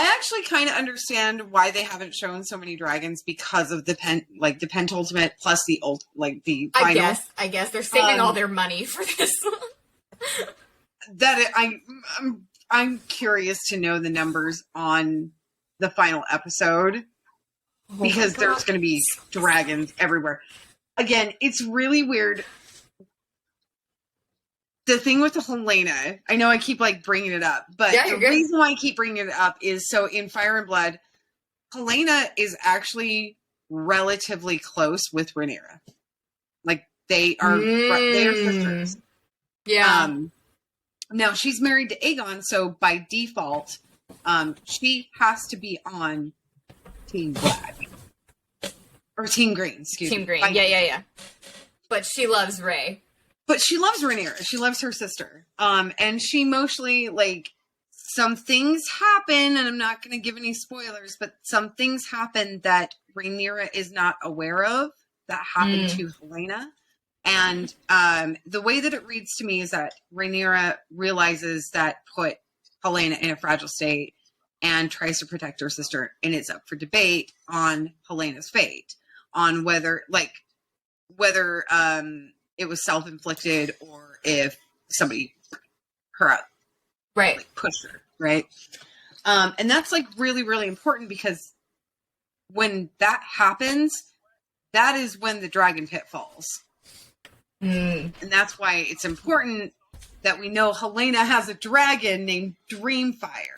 I actually kind of understand why they haven't shown so many dragons because of the pentultimate plus the final. I guess they're saving all their money for this. I'm curious to know the numbers on the final episode because there's going to be dragons everywhere. Again, it's really weird. The thing with Helaena, I know I keep bringing it up, but the reason why I keep bringing it up is so in Fire and Blood, Helaena is actually relatively close with Rhaenyra. They are sisters. Yeah. Now she's married to Aegon, so by default, she has to be on Team Black or Team Green. Team Green. Yeah. But she loves Rhae. But she loves Rhaenyra. She loves her sister. And she mostly, some things happen, and I'm not going to give any spoilers, but some things happen that Rhaenyra is not aware of that happened to Helaena. And the way that it reads to me is that Rhaenyra realizes that put Helaena in a fragile state and tries to protect her sister, and it's up for debate on Helena's fate, on whether it was self-inflicted or if somebody pushed her, right? And that's really, really important because when that happens, that is when the dragon pit falls. And that's why it's important that we know Helaena has a dragon named Dreamfire.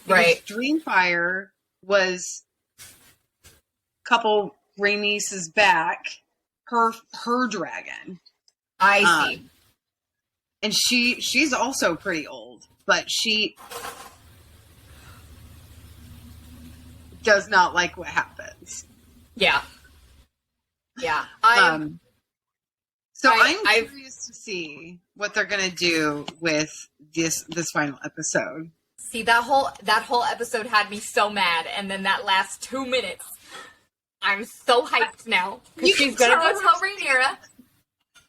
Right. Dreamfire was a couple Rhaenys' back, her dragon. I see. And she's also pretty old, but she does not like what happens. Yeah. So I'm curious to see what they're gonna do with this final episode. See, that whole episode had me so mad, and then that last 2 minutes, I'm so hyped now. Because she's gonna go tell Rhaenyra.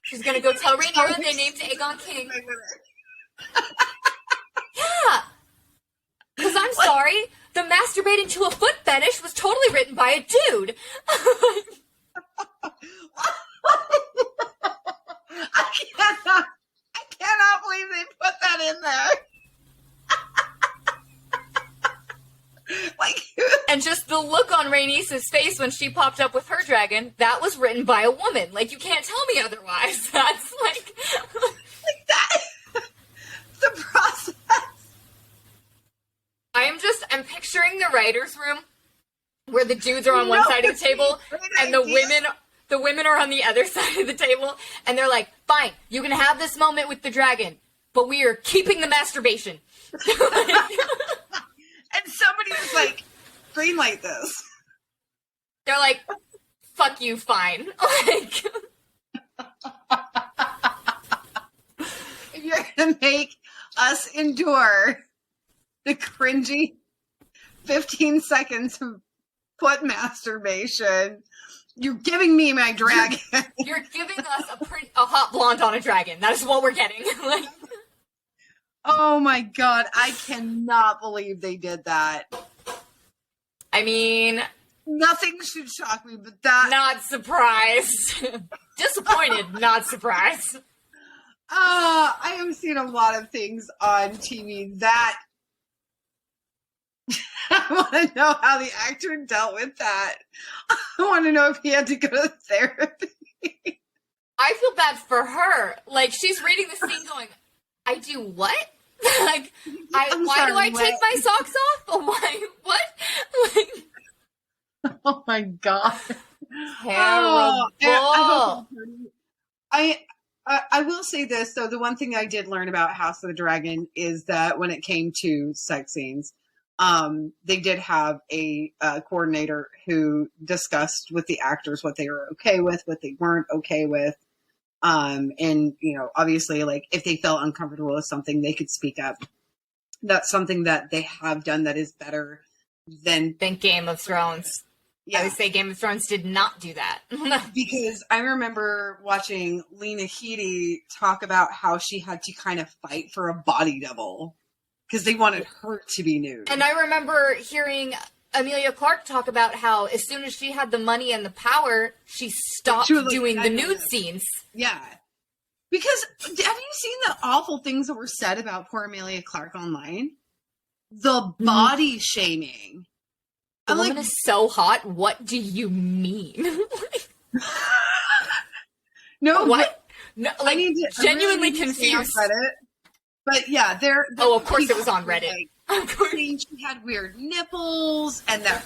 She's gonna go tell Rhaenyra they named Aegon King. Yeah. Because I'm sorry, the masturbating to a foot fetish was totally written by a dude. I cannot believe they put that in there. And just the look on Rhaenys' face when she popped up with her dragon, that was written by a woman. You can't tell me otherwise. That's that. The process. I'm picturing the writer's room where the dudes are on one side of the table and the women are on the other side of the table, and they're like, fine, you can have this moment with the dragon, but we are keeping the masturbation. And somebody was like, greenlight this. They're like, fuck you, fine. If you're going to make us endure the cringy 15 seconds of foot masturbation, you're giving me my dragon. You're giving us a hot blonde on a dragon. That is what we're getting. Oh my god, I cannot believe they did that. I mean, nothing should shock me, but that... Not surprised. Disappointed, not surprised. I have seen a lot of things on TV that... I want to know how the actor dealt with that. I want to know if he had to go to therapy. I feel bad for her. She's reading the scene going, I do what? Why do I take my socks off? Why? What? Oh my god. Terrible. I will say this, though. The one thing I did learn about House of the Dragon is that when it came to sex scenes, they did have a coordinator who discussed with the actors what they were okay with, what they weren't okay with. And, obviously, if they felt uncomfortable with something, they could speak up. That's something that they have done that is better than Game of Thrones. Yeah. I would say Game of Thrones did not do that. Because I remember watching Lena Headey talk about how she had to kind of fight for a body double because they wanted her to be nude. And I remember hearing Emilia Clarke talk about how as soon as she had the money and the power, she stopped doing the nude scenes. Yeah. Because, have you seen the awful things that were said about poor Emilia Clarke online? The body shaming. The woman is so hot. What do you mean? No, what? No, like, genuinely really confused. But yeah, they're of course it was on Reddit. Saying she had weird nipples and that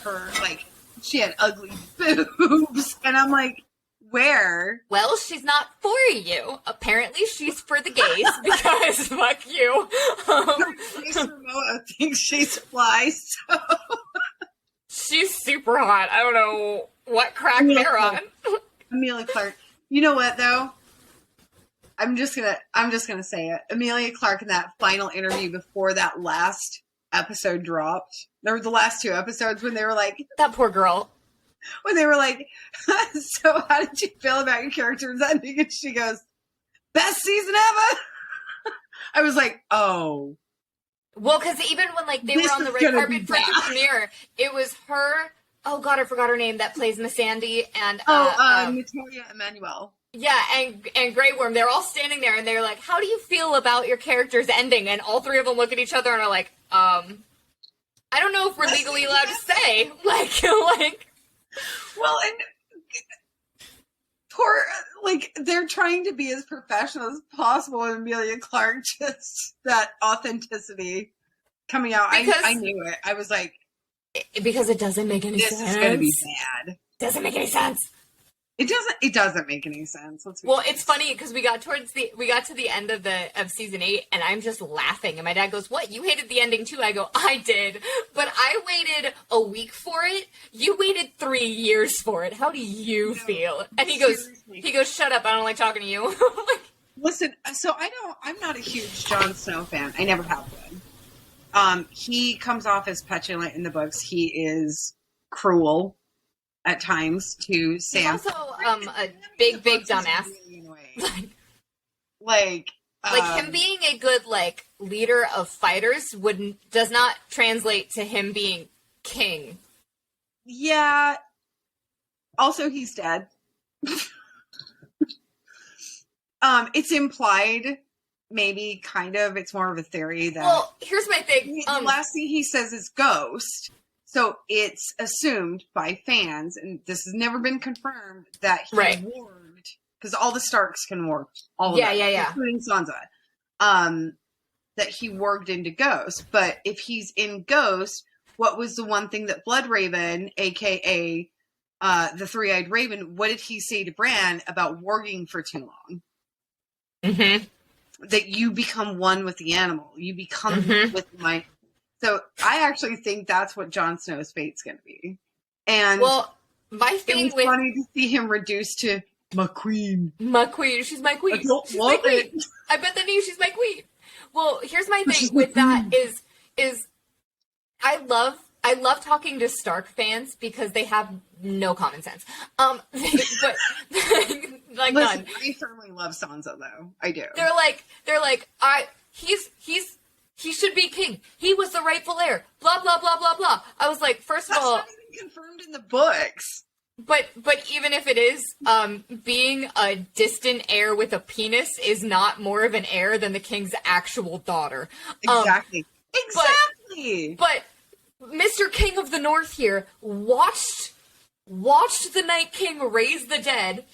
she had ugly boobs, and I'm like, where? Well, she's not for you. Apparently, she's for the gays because fuck you. Jason Momoa thinks she's fly, so she's super hot. I don't know what crack they're on. Emilia Clarke. You know what though? I'm just gonna say it. Emilia Clarke in that final interview before that last episode dropped. There were the last 2 episodes when they were like, that poor girl. When they were like, so how did you feel about your character's ending? And she goes, best season ever. I was like, oh. Well, because even when they were on the red carpet for the premiere, it was her. Oh God, I forgot her name. That plays Missandei and Natalia Emmanuel. Yeah, and Grey Worm. They're all standing there, and they're like, "How do you feel about your character's ending?" And all 3 of them look at each other and are like, "I don't know if we're legally allowed to say." Well, and poor, they're trying to be as professional as possible, and Emilia Clarke, just that authenticity coming out. I knew it. I was like, because it doesn't make any sense. This is going to be bad. Doesn't make any sense. It doesn't make any sense. It's funny because we got to the end of season 8, and I'm just laughing, and my dad goes, "What? You hated the ending too?" I go, "I did, but I waited a week for it. You waited 3 years for it. How do you feel?" And he goes, "Shut up! I don't like talking to you." Listen, so I'm not a huge Jon Snow fan. I never have been. He comes off as petulant in the books. He is cruel at times to Sam. He's also a big dumbass. Really him being a good leader of fighters does not translate to him being king. Yeah. Also, he's dead. It's implied, maybe, kind of. It's more of a theory that. Well, here's my thing. The last thing he says is ghost. So it's assumed by fans, and this has never been confirmed, that he warged, because all the Starks can warg, all of them, including Sansa, that he warged into Ghost. But if he's in Ghost, what was the one thing that Bloodraven, a.k.a. The Three-Eyed Raven, what did he say to Bran about warging for too long? Mm-hmm. That you become one with the animal. You become with my... So I actually think that's what Jon Snow's fate's going to be. And my thing it was funny to see him reduced to my queen. My queen. She's my queen. She's my queen. I bet that means she's my queen. Well, here's my thing with that is I love talking to Stark fans because they have no common sense. But listen, none. I firmly love Sansa though. I do. They're like he should be king. He was the rightful heir. Blah blah blah blah blah. I was like, first of all, that's not even confirmed in the books. But even if it is, being a distant heir with a penis is not more of an heir than the king's actual daughter. Exactly. But Mr. King of the North here watched the Night King raise the dead,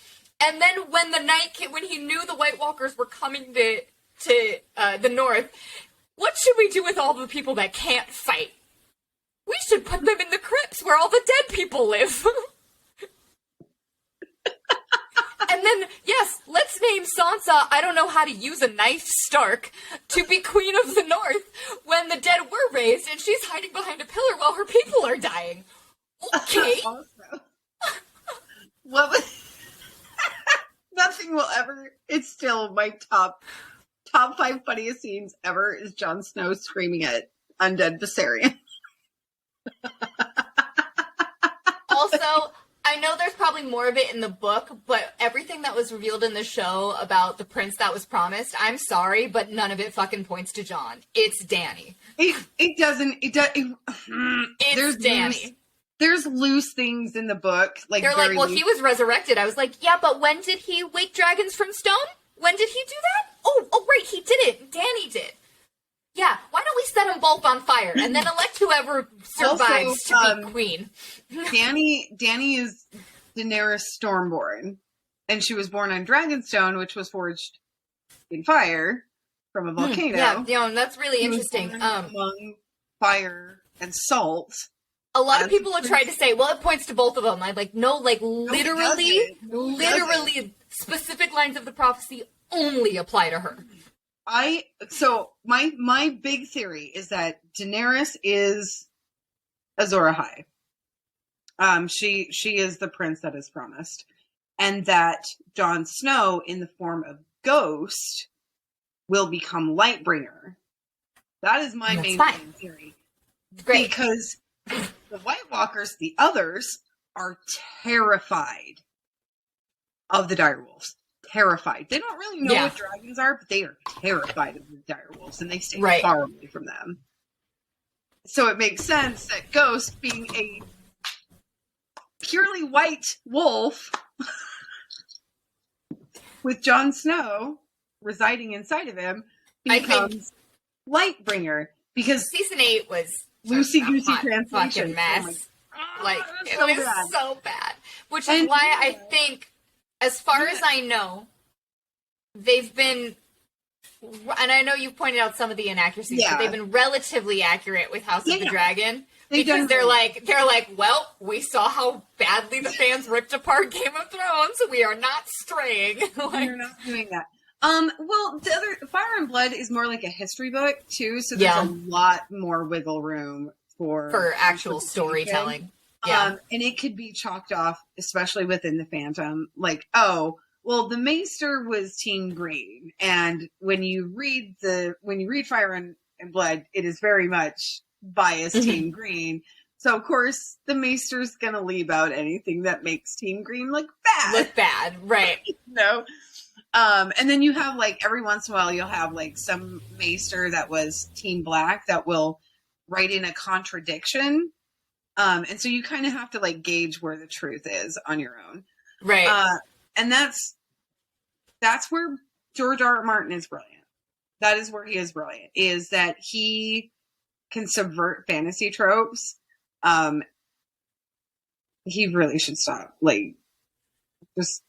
and then when he knew the White Walkers were coming to the North. What should we do with all the people that can't fight? We should put them in the crypts where all the dead people live. And then, yes, let's name Sansa, I don't know how to use a knife, Stark, to be Queen of the North when the dead were raised and she's hiding behind a pillar while her people are dying. Okay. Also, what was... Nothing will ever... It's still my top 5 funniest scenes ever is Jon Snow screaming at undead Viserion. Also, I know there's probably more of it in the book, but everything that was revealed in the show about the prince that was promised, I'm sorry, but none of it fucking points to Jon. It's Dany. It doesn't. It's Dany. There's loose things in the book. Like they're like, well, he was resurrected. I was like, yeah, but when did he wake dragons from stone? When did he do that? Oh, right, he did it. Dany did. Yeah, why don't we set them both on fire and then elect whoever survives to be queen? Dany is Daenerys Stormborn, and she was born on Dragonstone, which was forged in fire from a volcano. Yeah, that's really interesting. Among fire and salt. A lot of people have tried to say, well, it points to both of them. I'm like, no, like literally, specific lines of the prophecy only apply to her. So my big theory is that Daenerys is Azor Ahai. She is the prince that is promised, and that Jon Snow, in the form of Ghost, will become Lightbringer. That is my main theory. Great. Because the White Walkers, the others, are terrified of the direwolves. Terrified. They don't really know what dragons are, but they are terrified of the direwolves, and they stay far away from them. So it makes sense that Ghost, being a purely white wolf with Jon Snow residing inside of him, becomes Lightbringer. Because season 8 was loosey-goosey translation. Fucking mess. It was so bad. Which is why I think, as far as I know, they've been, and I know you've pointed out some of the inaccuracies, but they've been relatively accurate with House of the Dragon. Because they're like, well, we saw how badly the fans ripped apart Game of Thrones, so we are not straying. We're not doing that. Well, the other Fire and Blood is more like a history book too, so there's a lot more wiggle room for actual storytelling. And it could be chalked off, especially within the Phantom, like, oh, well, the Maester was Team Green, and when you read Fire and Blood, it is very much biased Team Green. So of course the Maester's gonna leave out anything that makes Team Green look bad, right? And then you have, like, every once in a while, you'll have, like, some Maester that was Team Black that will write in a contradiction. And so you kind of have to, like, gauge where the truth is on your own. Right. And that's where George R. R. Martin is brilliant. That is where he is brilliant, is that he can subvert fantasy tropes. He really should stop. Like, just...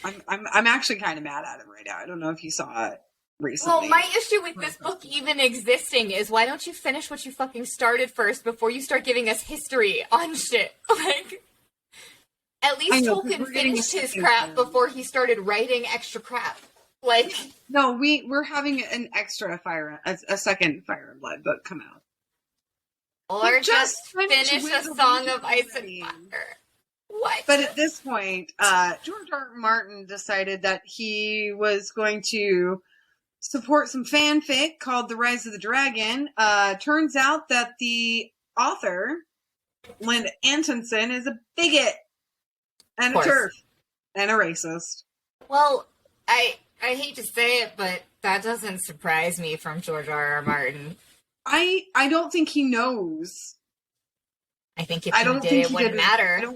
I'm actually kind of mad at him right now. I don't know if you saw it recently. Well, my issue with this book even existing is, why don't you finish what you fucking started first before you start giving us history on shit? Like, at least Tolkien finished his crap before he started writing extra crap. Like, no, we're having an extra a second Fire and Blood book come out. Or just finish A Song of Ice and Fire. What? But at this point, George R. R. Martin decided that he was going to support some fanfic called The Rise of the Dragon. Turns out that the author, Linda Antonson, is a bigot and a TERF and a racist. Well, I hate to say it, but that doesn't surprise me from George R. R. Martin. I don't think he knows. I think if he did, it wouldn't matter.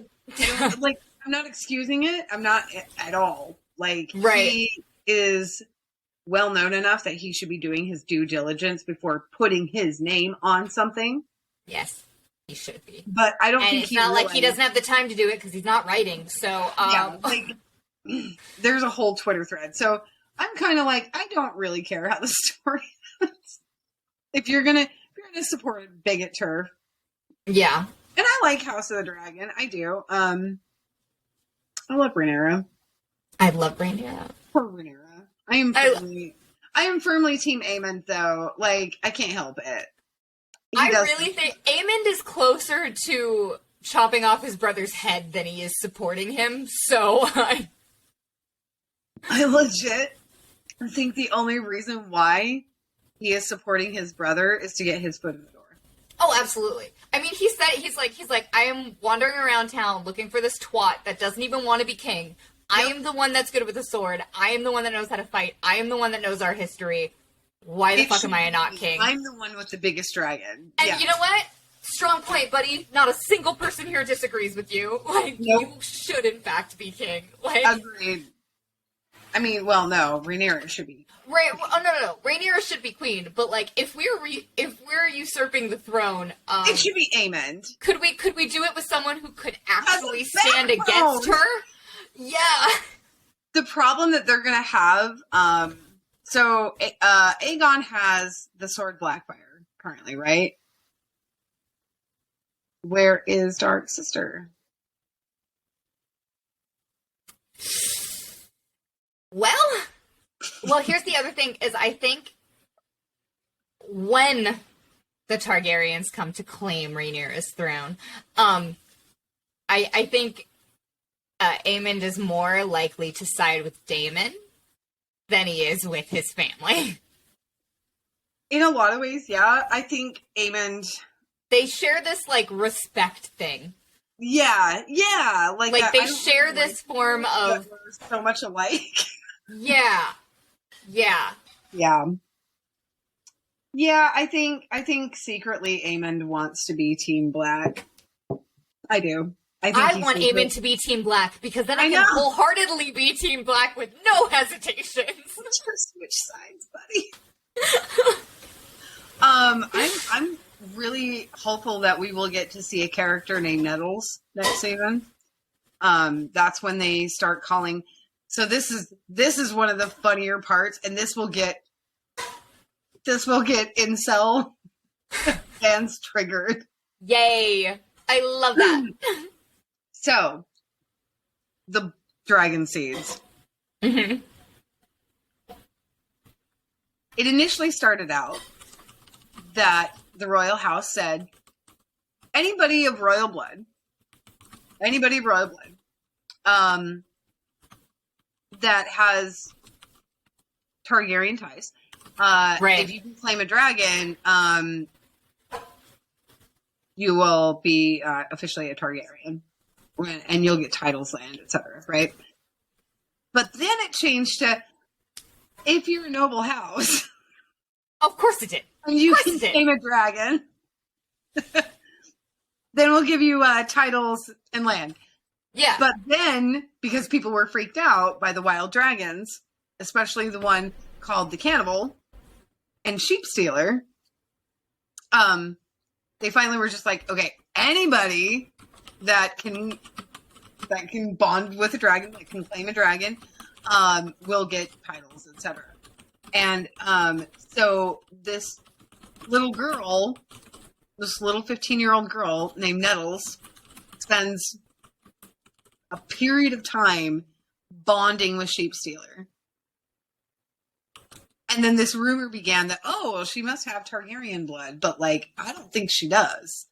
Like, I'm not excusing it. I'm not at all. Like, he is well known enough that he should be doing his due diligence before putting his name on something. Yes, he should be. But I don't think it's not like he doesn't have the time to do it because he's not writing. So, there's a whole Twitter thread. So I'm kind of like, I don't really care how the story ends. If you're gonna support a bigot TERF. Yeah. And I like House of the Dragon. I do. I love Rhaenyra. I love Rhaenyra. Poor Rhaenyra. I am firmly Team Aemond, though. Like, I can't help it. I really think Aemond is closer to chopping off his brother's head than he is supporting him. So I legit think the only reason why he is supporting his brother is to get his foot in the door. Oh, absolutely. I mean, he said he's like, I am wandering around town looking for this twat that doesn't even want to be king. I am the one that's good with a sword. I am the one that knows how to fight. I am the one that knows our history. Why the fuck am I not king? I'm the one with the biggest dragon. And you know what? Strong point, buddy. Not a single person here disagrees with you. Like, you should in fact be king. Like, agreed. I mean, well, no, Rhaenyra should be. No. Rhaenyra should be queen, but like, if we're usurping the throne, it should be Aemond. Could we do it with someone who could actually stand against her? Yeah. The problem that they're gonna have, so Aegon has the sword Blackfire currently, right? Where is Dark Sister? Well, here's the other thing, is I think when the Targaryens come to claim Rhaenyra's throne, I think Aemond is more likely to side with Daemon than he is with his family. In a lot of ways, yeah. I think Aemond... They share this, like, respect thing. Yeah. Like they share this form of... So much alike. Yeah. Yeah, I think secretly Aemond wants to be Team Black. I do. I want Aemond to be Team Black, because then I can wholeheartedly be Team Black with no hesitations. Just switch sides, buddy. I'm really hopeful that we will get to see a character named Nettles next season. That's when they start calling. So this is one of the funnier parts, and this will get incel fans triggered. Yay! I love that. So, the dragon seeds. Mm-hmm. It initially started out that the royal house said, anybody of royal blood, that has Targaryen ties, right. If you can claim a dragon, you will be officially a Targaryen, and you'll get titles, land, etc. Right? But then it changed to, if you're a noble house, of course it did, and you can claim a dragon, then we'll give you titles and land. Yeah. But then, because people were freaked out by the wild dragons, especially the one called the Cannibal and Sheep Stealer, they finally were just like, okay, anybody that can bond with a dragon, that can claim a dragon, will get titles, etc. And so this little girl, this little 15-year-old girl named Nettles, spends a period of time bonding with Sheep Stealer. And then this rumor began that, oh, well, she must have Targaryen blood, but like, I don't think she does.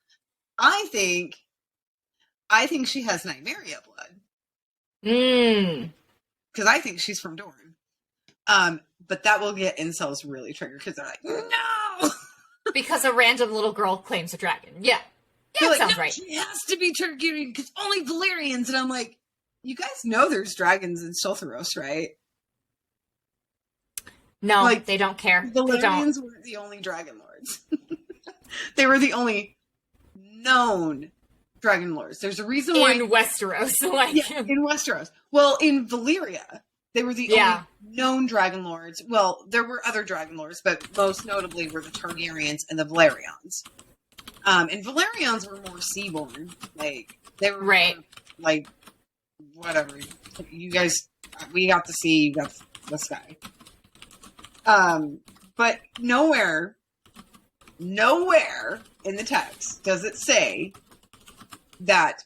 I think she has Nymeria blood. Because I think she's from Dorne. But that will get incels really triggered, because they're like, no! Because a random little girl claims a dragon. Yeah. Yeah, that sounds right. She has to be Targaryen, because only Valyrians. And I'm like, you guys know there's dragons in Soltheros, right? No, like, they don't care. The Valyrians weren't the only dragon lords. They were the only known dragon lords. There's a reason why in Westeros, in Westeros. Well, in Valyria, they were the only known dragon lords. Well, there were other dragon lords, but most notably were the Targaryens and the Velaryons. And Velaryons were more seaborn. Like, they were more, like, whatever. You guys, we got the sea, you got the sky. But nowhere in the text does it say that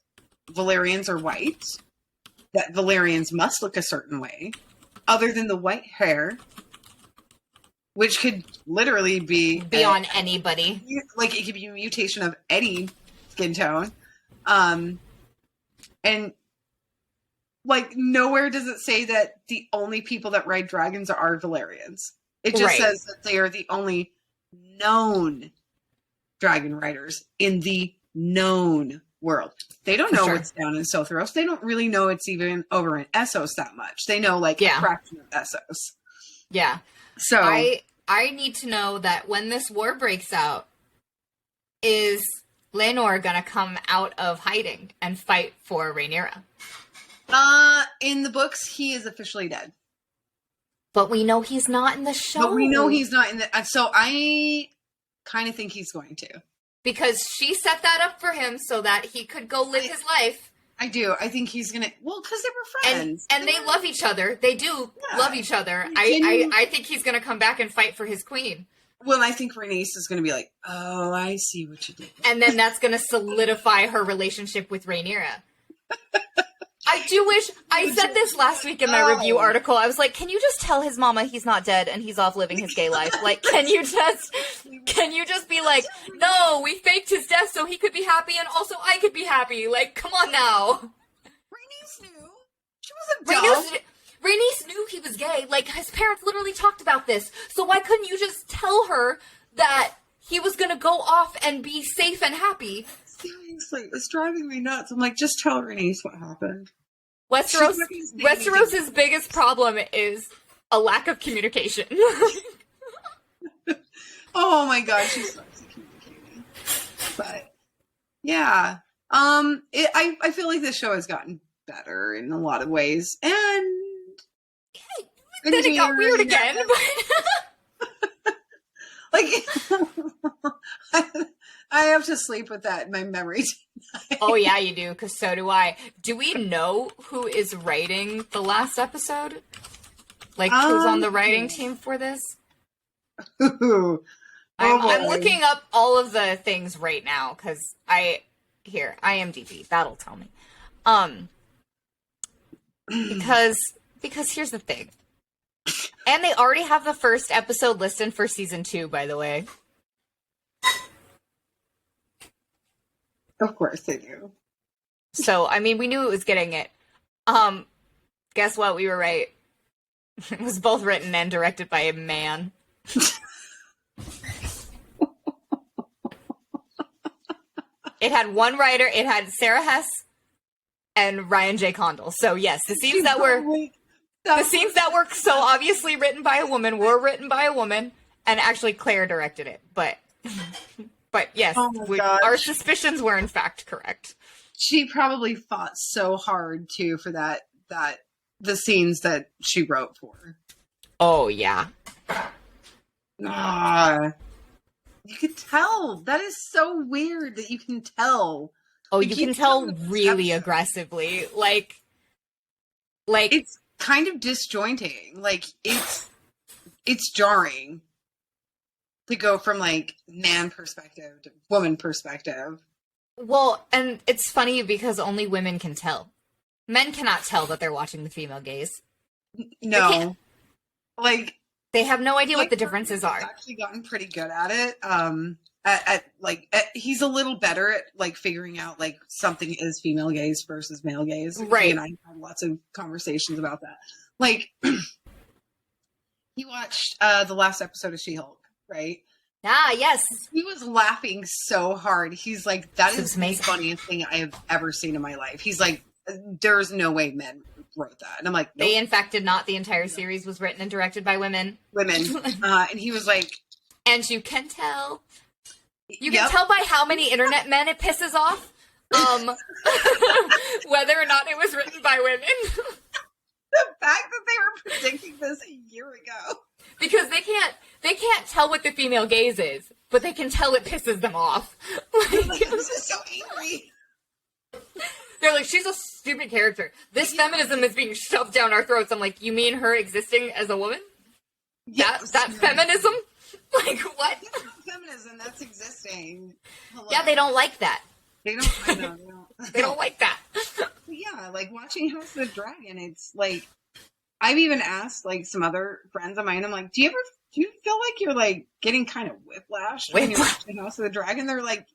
Valyrians are white, that Valyrians must look a certain way, other than the white hair, which could literally be on anybody. Like, it could be a mutation of any skin tone. And like, nowhere does it say that the only people that ride dragons are Valyrians. It just says that they are the only known dragon riders in the known world. They don't know what's down in Sotheros. They don't really know it's even over in Essos that much. They know like a fraction of Essos. Yeah. So I need to know that when this war breaks out, is Laenor gonna come out of hiding and fight for Rhaenyra? In the books, he is officially dead. But we know he's not in the show. But we know he's not in the... So I kind of think he's going to. Because she set that up for him so that he could go live his life. I do. I think he's going to... Well, because they were friends. And they love each other. They do love each other. I think he's going to come back and fight for his queen. Well, I think Rhaenys is going to be like, oh, I see what you did. And then that's going to solidify her relationship with Rhaenyra. I do wish... I said this last week in my review article. I was like, can you just tell his mama he's not dead and he's off living his gay life? Like, can you just be like, no, we faked his death so he could be happy and also I could be happy. Like, come on now. Rhaenys knew. She wasn't dumb. Rhaenys knew he was gay. Like, his parents literally talked about this. So why couldn't you just tell her that he was going to go off and be safe and happy? Seriously, it's driving me nuts. I'm like, just tell Rhaenys what happened. Westeros's biggest problem is a lack of communication. Oh my god, she sucks at communicating. But yeah, I feel like this show has gotten better in a lot of ways, and then it got weird again. Like, I have to sleep with that in my memory tonight. Oh yeah, you do, because so do I. Do we know who is writing the last episode? Like, who's on the writing team for this? I'm looking up all of the things right now, because IMDb, that'll tell me. Because here's the thing. And they already have the first episode listed for season 2, by the way. Of course they do. So, I mean, we knew it was getting it. Guess what? We were right. It was both written and directed by a man. It had one writer. It had Sarah Hess and Ryan J. Condal. So, yes, the scenes that were so obviously written by a woman were written by a woman, and actually Claire directed it. But yes, our suspicions were in fact correct. She probably fought so hard too for that the scenes that she wrote for. Oh yeah. You could tell. That is so weird that you can tell. Oh, you can tell really aggressively. Like it's kind of disjointing. Like it's jarring to go from like man perspective to woman perspective. Well, and it's funny because only women can tell. Men cannot tell that they're watching the female gaze. No. They have no idea what the differences are. He's actually gotten pretty good at it. He's a little better at like figuring out like something is female gaze versus male gaze. Right. And I had lots of conversations about that. Like he watched the last episode of She-Hulk, right? Ah, yes. He was laughing so hard. He's like, that is the amazing. funniest thing I have ever seen in my life. He's like, there's no way men wrote that. And I'm like, nope. They in fact did not. The entire series was written and directed by women. And he was like, and you can tell. You can tell by how many internet men it pisses off. Whether or not it was written by women. The fact that they were predicting this a year ago. Because they can't tell what the female gaze is, but they can tell it pisses them off. Like, I'm just so angry. They're like, she's a stupid character. This feminism is being shoved down our throats. I'm like, you mean her existing as a woman? Yes. That feminism? Like, what? It's not feminism, that's existing. Hello. Yeah, they don't like that. They don't. They don't like that. Yeah, like watching House of the Dragon, it's like, I've even asked like some other friends of mine, I'm like, do you feel like you're like getting kind of whiplash when you're watching House of the Dragon? They're like,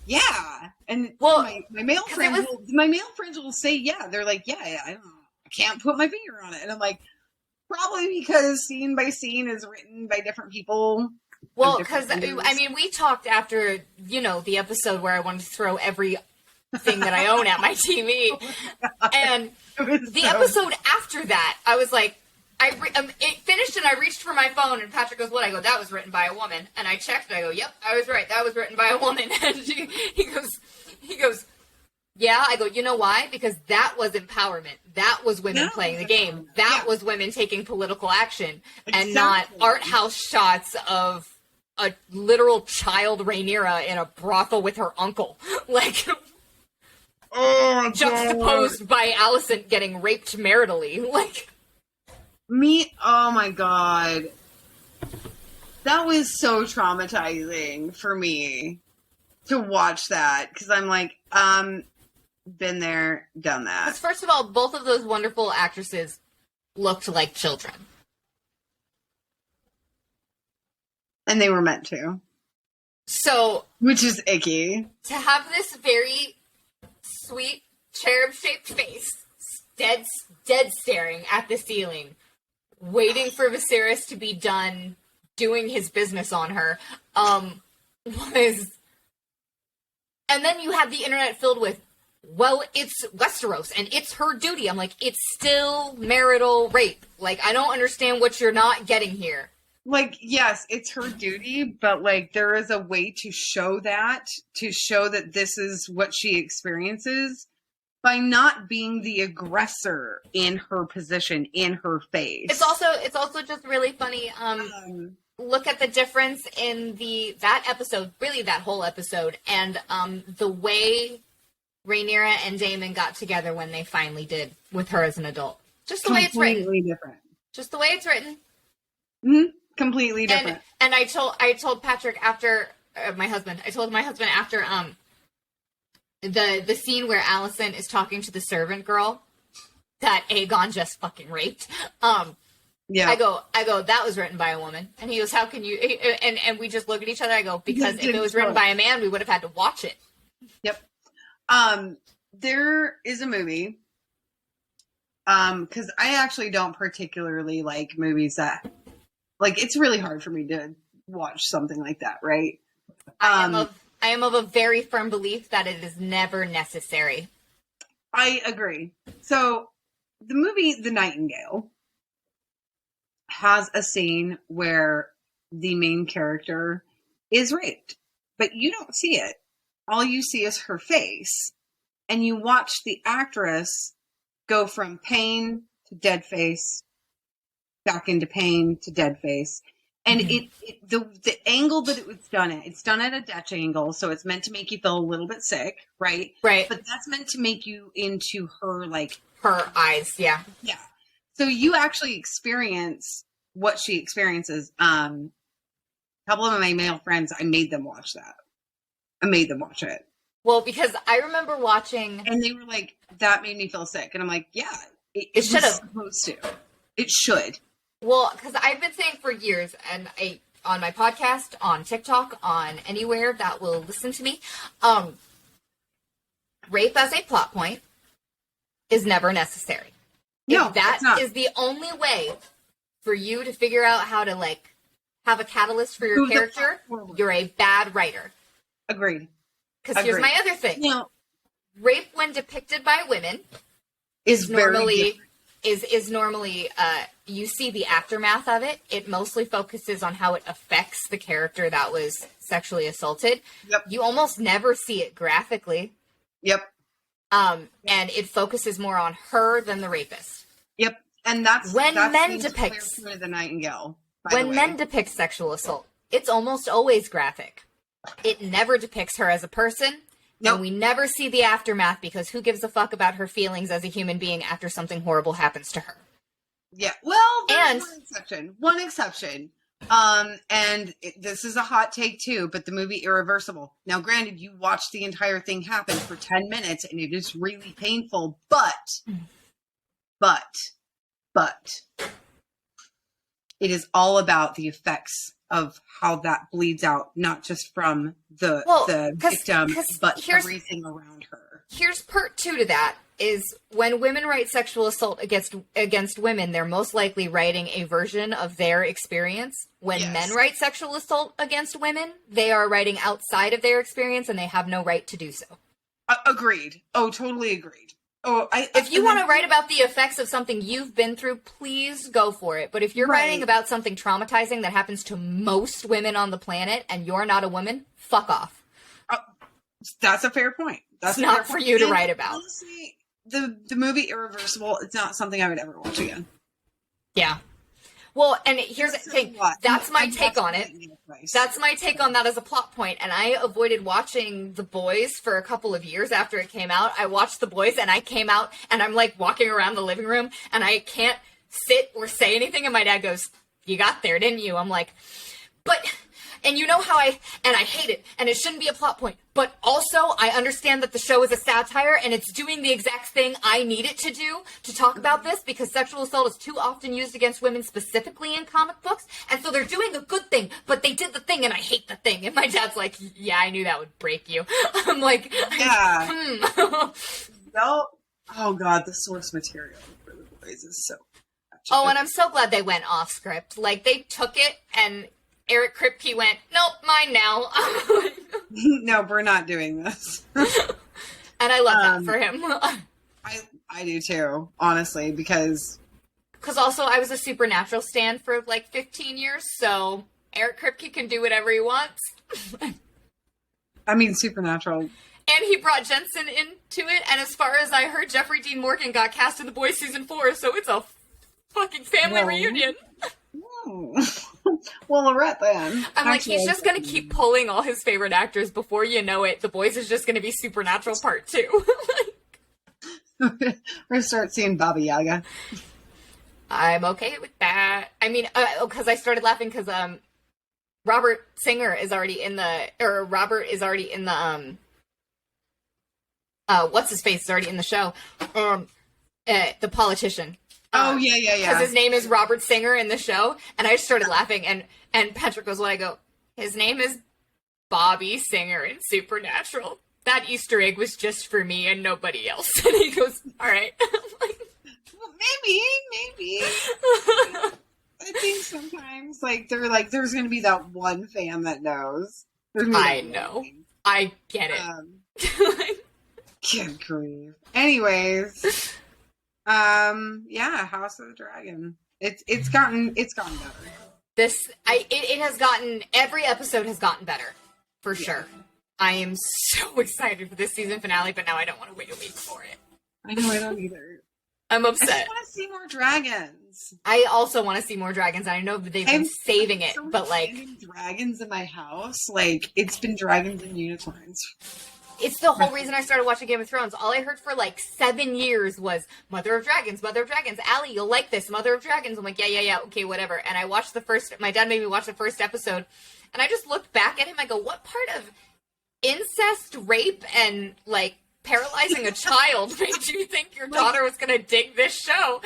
yeah. And well, my male friends will say, yeah. They're like, yeah, I don't know. I can't put my finger on it. And I'm like, probably because scene by scene is written by different people. Well, because, I mean, we talked after, the episode where I wanted to throw everything that I own at my TV. And the episode after that, I was like, it finished and I reached for my phone and Patrick goes, what? I go, that was written by a woman. And I checked and I go, yep, I was right. That was written by a woman. And he goes, yeah. I go, you know why? Because that was empowerment. That was women playing the game. That was women taking political action and not art house shots of a literal child Rhaenyra in a brothel with her uncle. Like, juxtaposed by Alicent getting raped maritally. Like, oh my god. That was so traumatizing for me to watch that. Because I'm like, been there, done that. Because first of all, both of those wonderful actresses looked like children. And they were meant to. So... Which is icky. To have this very sweet, cherub-shaped face dead staring at the ceiling, waiting for Viserys to be done doing his business on her, was... And then you had the internet filled with, well, it's Westeros, and it's her duty. I'm like, it's still marital rape. Like, I don't understand what you're not getting here. Like, yes, it's her duty, but, like, there is a way to show that this is what she experiences by not being the aggressor in her position, in her face. It's also just really funny. Look at the difference in that episode, really that whole episode, and the way Rhaenyra and Daemon got together when they finally did with her as an adult. Just the way it's written. Completely different. Just the way it's written. Mm-hmm. Completely different. And I told Patrick after my husband after the scene where Alicent is talking to the servant girl that Aegon just fucking raped. Yeah. I go, that was written by a woman. And he goes, how can you, and we just look at each other. I go, because if it was written by a man, we would have had to watch it. Yep. There is a movie, because I actually don't particularly like movies that, like, it's really hard for me to watch something like that, right? I am of a very firm belief that it is never necessary. I agree. So, the movie The Nightingale has a scene where the main character is raped, but you don't see it. All you see is her face, and you watch the actress go from pain to dead face, back into pain to dead face. And the angle that it was done at, it's done at a Dutch angle, so it's meant to make you feel a little bit sick, right? Right. But that's meant to make you into her, like... Her eyes, yeah. Yeah. So you actually experience what she experiences. A couple of my male friends, I made them watch that. I made them watch it. Well, because I remember watching... And they were like, that made me feel sick. And I'm like, yeah, it should have. Supposed to. It should. Well, because I've been saying for years, and on my podcast, on TikTok, on anywhere that will listen to me, rape as a plot point is never necessary. No, if that is the only way for you to figure out how to, like, have a catalyst for your character, you're a bad writer. Agreed. Because here's my other thing. Rape when depicted by women is normally you see the aftermath of it. It mostly focuses on how it affects the character that was sexually assaulted. Yep. You almost never see it graphically. Yep. And it focuses more on her than the rapist. Yep. And that's when that's men depict the Nightingale. When men depict sexual assault, it's almost always graphic. It never depicts her as a person. Nope. And we never see the aftermath because who gives a fuck about her feelings as a human being after something horrible happens to her? Yeah. Well, there's one exception. And this is a hot take too, but the movie Irreversible. Now, granted, you watch the entire thing happen for 10 minutes and it is really painful, but it is all about the effects of how that bleeds out, not just from the victim, but everything around her. here's part 2 to that, is when women write sexual assault against women, they're most likely writing a version of their experience. When men write sexual assault against women, they are writing outside of their experience, and they have no right to do so. Agreed. Oh, totally agreed. Oh, if you want to write about the effects of something you've been through, please go for it. But if you're writing about something traumatizing that happens to most women on the planet and you're not a woman, fuck off. That's a fair point. That's not for you to write about. Honestly, the movie Irreversible, it's not something I would ever watch again. Yeah. Well, and here's the thing. That's my take on it. That's my take on that as a plot point. And I avoided watching The Boys for a couple of years after it came out. I watched The Boys and I came out and I'm like walking around the living room and I can't sit or say anything. And my dad goes, "You got there, didn't you?" I'm like, but... And you know how I hate it, and it shouldn't be a plot point. But also, I understand that the show is a satire, and it's doing the exact thing I need it to do to talk about this, because sexual assault is too often used against women, specifically in comic books. And so they're doing a good thing, but they did the thing, and I hate the thing. And my dad's like, "Yeah, I knew that would break you." I'm like, yeah. No. Oh, God, the source material for The Boys is so... Oh, and I'm so glad they went off script. Like, they took it, and... Eric Kripke went, "Nope, mine now." No, we're not doing this. And I love that for him. I do too, honestly, because also I was a Supernatural stan for like 15 years, so Eric Kripke can do whatever he wants. I mean, Supernatural. And he brought Jensen into it, and as far as I heard, Jeffrey Dean Morgan got cast in The Boys season 4, so it's a fucking family reunion. Well, Lorette then. I'm like, he's just going to keep pulling all his favorite actors. Before you know it, The Boys is just going to be Supernatural Part 2. We're going to start seeing Baba Yaga. I'm okay with that. I mean, because I started laughing because Robert Singer is already in the, what's-his-face is already in the show. The politician. Oh, yeah. Because his name is Robert Singer in the show, and I just started laughing, and Patrick goes, when I go, "His name is Bobby Singer in Supernatural. That Easter egg was just for me and nobody else." And he goes, "All right." I'm like, well, maybe. I think sometimes, like, they're like, there's going to be that one fan that knows. I know. I get it. Good grief. Anyways... yeah, House of the Dragon. It's gotten better. It has gotten, every episode has gotten better, for sure. I am so excited for this season finale, but now I don't want to wait a week for it. I know, I don't either. I'm upset. I just want to see more dragons. I also want to see more dragons. I know that they've been saving it, but like... dragons in my house, like, it's been dragons and unicorns. It's the whole reason I started watching Game of Thrones. All I heard for like 7 years was Mother of Dragons, Mother of Dragons. Allie, you'll like this, Mother of Dragons. I'm like, yeah, okay, whatever. And I watched my dad made me watch the first episode, and I just looked back at him. I go, what part of incest, rape, and like paralyzing a child made you think your daughter was going to dig this show?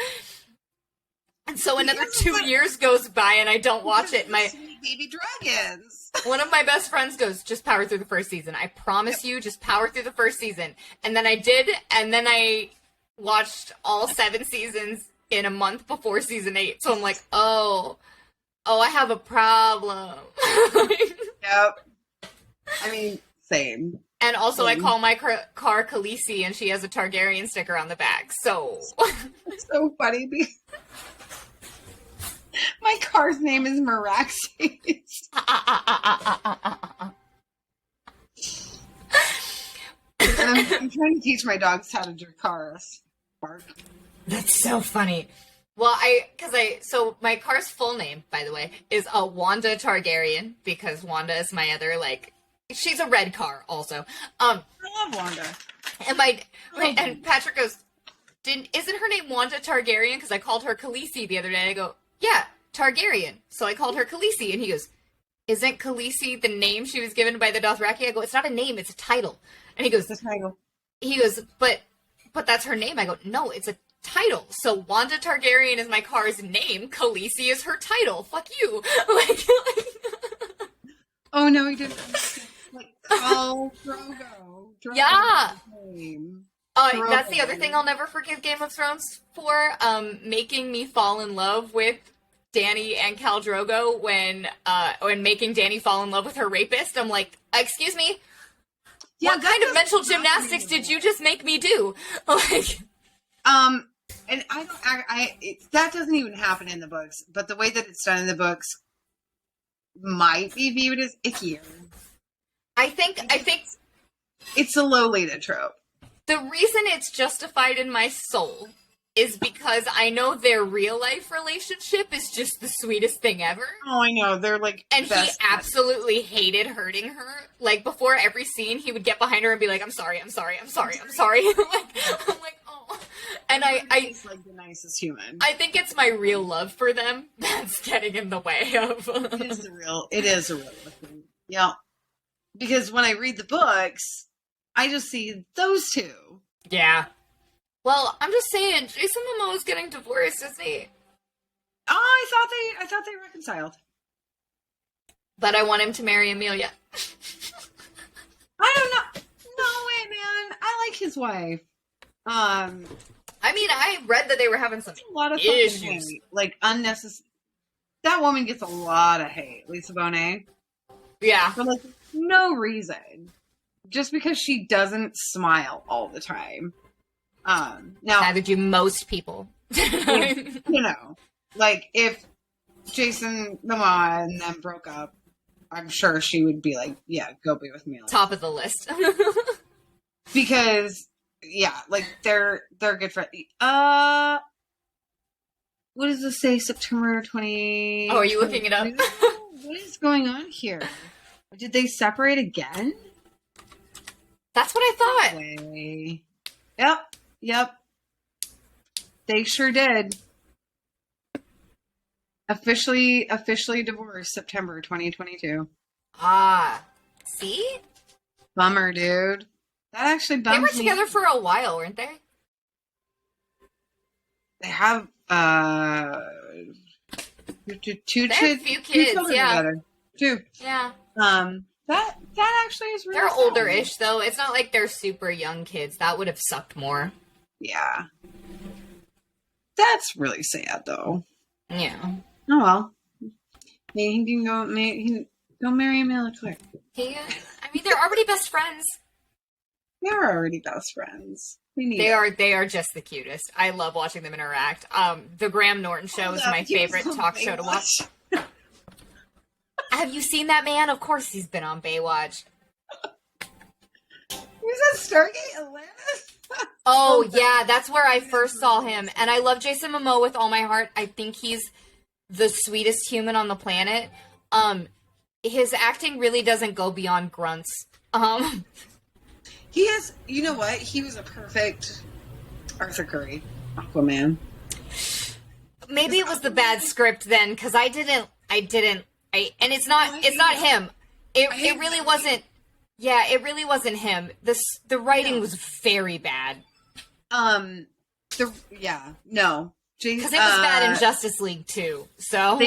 And so another 2 years goes by and I don't watch it. My baby dragons. One of my best friends goes, "Just power through the first season. I promise you, just power through the first season." And then I did, and then I watched all 7 seasons in a month before season 8. So I'm like, oh, I have a problem. Yep. I mean, same. And also I call my car Khaleesi, and she has a Targaryen sticker on the back. So. It's so funny because my car's name is Meraxes. I'm trying to teach my dogs how to Dracarys bark. That's so funny. Well, so my car's full name, by the way, is Wanda Targaryen, because Wanda is my other, like, she's a red car also. I love Wanda. And Patrick goes, isn't her name Wanda Targaryen? Because I called her Khaleesi the other day. I go, yeah, Targaryen. So I called her Khaleesi, and he goes, isn't Khaleesi the name she was given by the Dothraki? I go, it's not a name, it's a title. And he goes, the title. He goes, but that's her name. I go, no, it's a title. So Wanda Targaryen is my car's name. Khaleesi is her title. Fuck you. Oh no, he didn't. Like, oh, Drogo. Yeah. game. That's the other thing I'll never forgive Game of Thrones for. Making me fall in love with Dany and Khal Drogo when making Dany fall in love with her rapist. I'm like, excuse me, what kind of mental gymnastics did you just make me do? Like, and that doesn't even happen in the books, but the way that it's done in the books might be viewed as ickier. I think it's a Lolita trope. The reason it's justified in my soul is because I know their real life relationship is just the sweetest thing ever. Oh, I know. They're like And he absolutely hated hurting her. Like, before every scene, he would get behind her and be like, I'm sorry. I'm like, oh. And he's like the nicest human. I think it's my real love for them that's getting in the way of... It is a real thing. Yeah. Because when I read the books, I just see those two. Yeah. Well, I'm just saying, Jason Momoa is getting divorced, isn't he? Oh, I thought they reconciled. But I want him to marry Emilia. I don't know. No way, man. I like his wife. I mean, I read that they were having some a lot of issues. Hate. Like, unnecessary. That woman gets a lot of hate, Lisa Bonet. Yeah. For, like, no reason. Just because she doesn't smile all the time. Now, neither do most people. Like, if Jason Momoa and them broke up, I'm sure she would be like, yeah, go be with me. Top of the list. Because, yeah, like, they're good friends. What does this say? September 20... Oh, are you looking it up? What is going on here? Did they separate again? That's what I thought. Way. Yep. They sure did. Officially divorced September 2022. See? Bummer, dude. That actually bums me. They were together for a while, weren't they? They have two they have a few kids, yeah. Together. Two. Yeah. That actually is really They're sad. older-ish, though. It's not like they're super young kids. That would have sucked more. Yeah. That's really sad, though. Yeah. Oh, well. Maybe he can go marry Emilia Clarke. I mean, they're already best friends. They're already best friends. They are just the cutest. I love watching them interact. The Graham Norton Show is my favorite talk show to watch. Have you seen that man? Of course he's been on Baywatch. He was at Stargate Atlantis? Oh, yeah, that's where I first saw him. And I love Jason Momoa with all my heart. I think he's the sweetest human on the planet. His acting really doesn't go beyond grunts. He is, you know what? He was a perfect Arthur Curry Aquaman. Maybe it was the bad script then, because and it's not him. It really wasn't. Yeah, it really wasn't him. The writing was very bad. No, because it was bad in Justice League too. So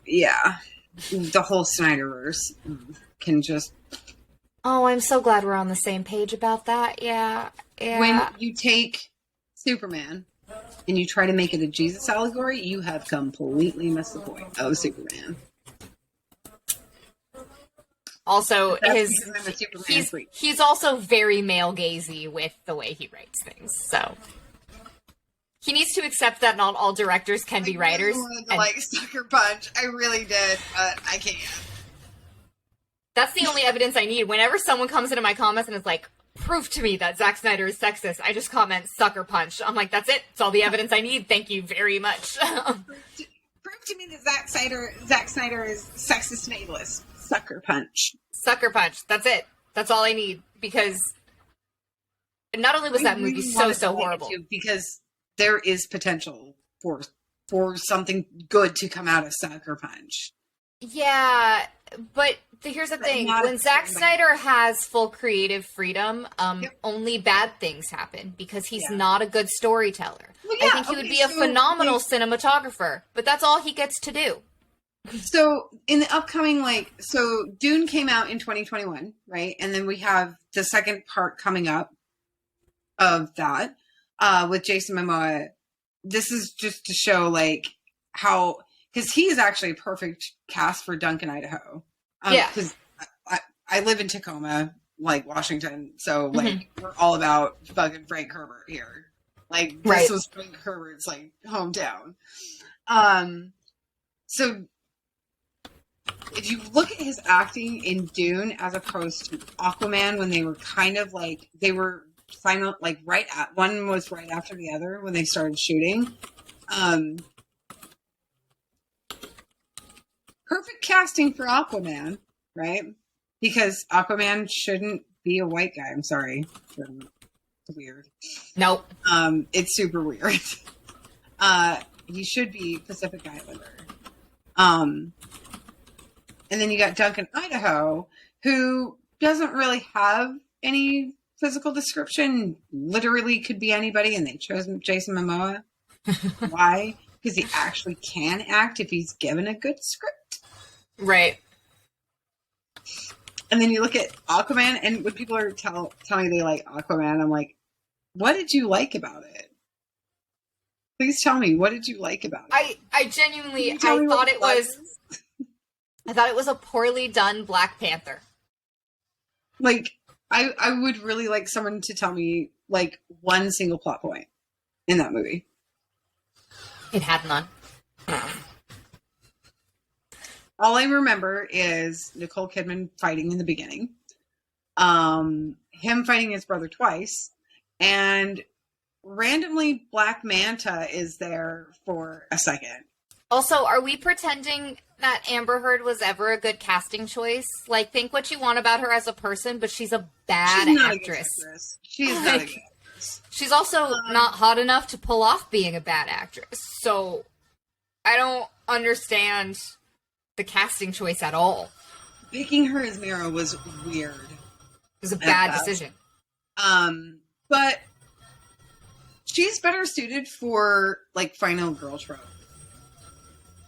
yeah, the whole Snyderverse can just. Oh, I'm so glad we're on the same page about that. Yeah. When you take Superman and you try to make it a Jesus allegory, you have completely missed the point of Superman. Also, he's he's also very male gazy with the way he writes things. So he needs to accept that not all directors can be writers. I wanted to Sucker Punch. I really did, but I can't. That's the only evidence I need. Whenever someone comes into my comments and is like, prove to me that Zack Snyder is sexist, I just comment Sucker Punch. I'm like, that's it. It's all the evidence I need. Thank you very much. Prove to me that Zack Snyder is sexist and ableist. Sucker Punch. Sucker Punch. That's it. That's all I need. Because not only was that movie so horrible. Because there is potential for something good to come out of Sucker Punch. Yeah, but here's the thing. When Zack Snyder has full creative freedom, only bad things happen because he's not a good storyteller. Well, I think he would be a phenomenal cinematographer, but that's all he gets to do. So in the upcoming, like, so Dune came out in 2021, right? And then we have the second part coming up of that with Jason Momoa. This is just to show like how, because he is actually a perfect cast for Duncan, Idaho. Yeah. Because I live in Tacoma, like Washington, so like we're all about fucking Frank Herbert here. Like this was Frank Herbert's like hometown. So if you look at his acting in Dune as opposed to Aquaman, when they were kind of like they were final, like right at one was right after the other when they started shooting. Perfect casting for Aquaman, right? Because Aquaman shouldn't be a white guy. I'm sorry. It's weird. Nope. It's super weird. He should be Pacific Islander. And then you got Duncan, Idaho, who doesn't really have any physical description. Literally could be anybody, and they chose Jason Momoa. Why? Because he actually can act if he's given a good script. Right. And then you look at Aquaman, and when people are telling me they like Aquaman, I'm like, what did you like about it? Please tell me, what did you like about it? I genuinely, I thought it was a poorly done Black Panther. Like, I would really like someone to tell me, like, one single plot point in that movie. It had none. All I remember is Nicole Kidman fighting in the beginning, him fighting his brother twice, and randomly Black Manta is there for a second. Also, are we pretending that Amber Heard was ever a good casting choice? Like, think what you want about her as a person, but she's a bad actress. She is not a good actress. She's also not hot enough to pull off being a bad actress. So, I don't understand the casting choice at all. Picking her as Mira was weird. It was a bad decision. But she's better suited for, like, final girl trope.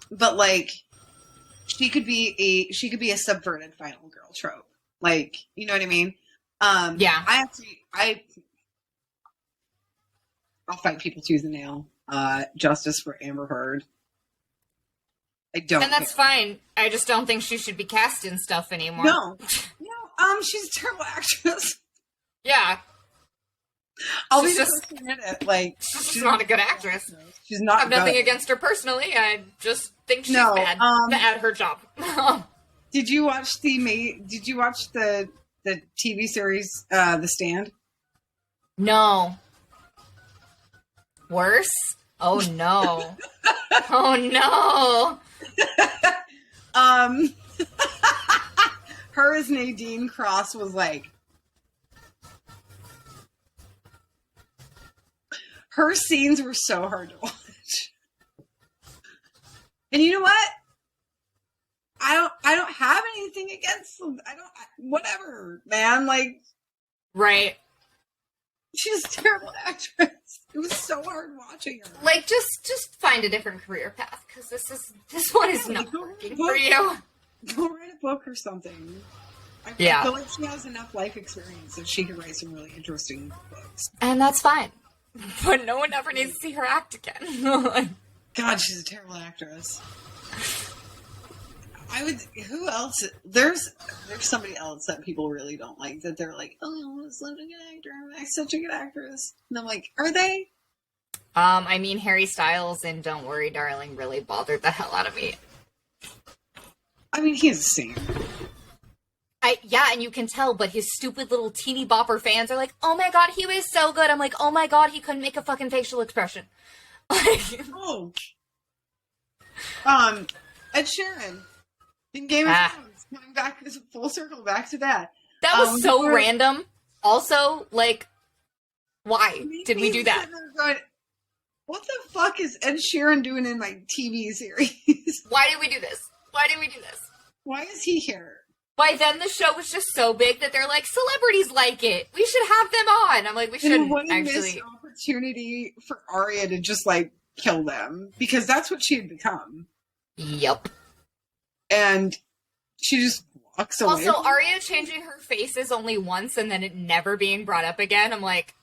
But, like, she could be a subverted final girl trope. Like, you know what I mean? Yeah. I'll fight people tooth and nail. Justice for Amber Heard. I don't. And that's fine. I just don't think she should be cast in stuff anymore. No, she's a terrible actress. Yeah. I'll be the first to admit it. Like, she's not a good actress. She's not. I have nothing against her personally. I just think she's bad at her job. Did you watch the TV series The Stand? No. Worse? Oh no. Oh no. Her as Nadine Cross was like, her scenes were so hard to watch. And you know what? I don't have anything against them. Whatever, man. Like, right. She's a terrible actress. It was so hard watching her. Like, just find a different career path, because this one is not working for you. Go write a book or something. I feel like she has enough life experience that she could write some really interesting books. And that's fine. But no one ever needs to see her act again. God, she's a terrible actress. Who else? There's somebody else that people really don't like, that they're like, oh, I'm such a good actor. I'm such a good actress. And I'm like, are they? I mean, Harry Styles in Don't Worry, Darling really bothered the hell out of me. I mean, he's a singer. Yeah, and you can tell, but his stupid little teeny bopper fans are like, oh my god, he was so good. I'm like, oh my god, he couldn't make a fucking facial expression. Oh. Ed Sheeran in Game of Thrones, coming back full circle back to that. That was so random. Also, like, why did we do that? Going, what the fuck is Ed Sheeran doing in my TV series? Why did we do this? Why did we do this? Why is he here? By then, the show was just so big that they're like, celebrities like it. We should have them on. I'm like, we shouldn't what a actually. Missed opportunity for Arya to just like kill them, because that's what she had become. Yep. and she just walks away. Also, Arya changing her faces only once and then it never being brought up again. I'm like,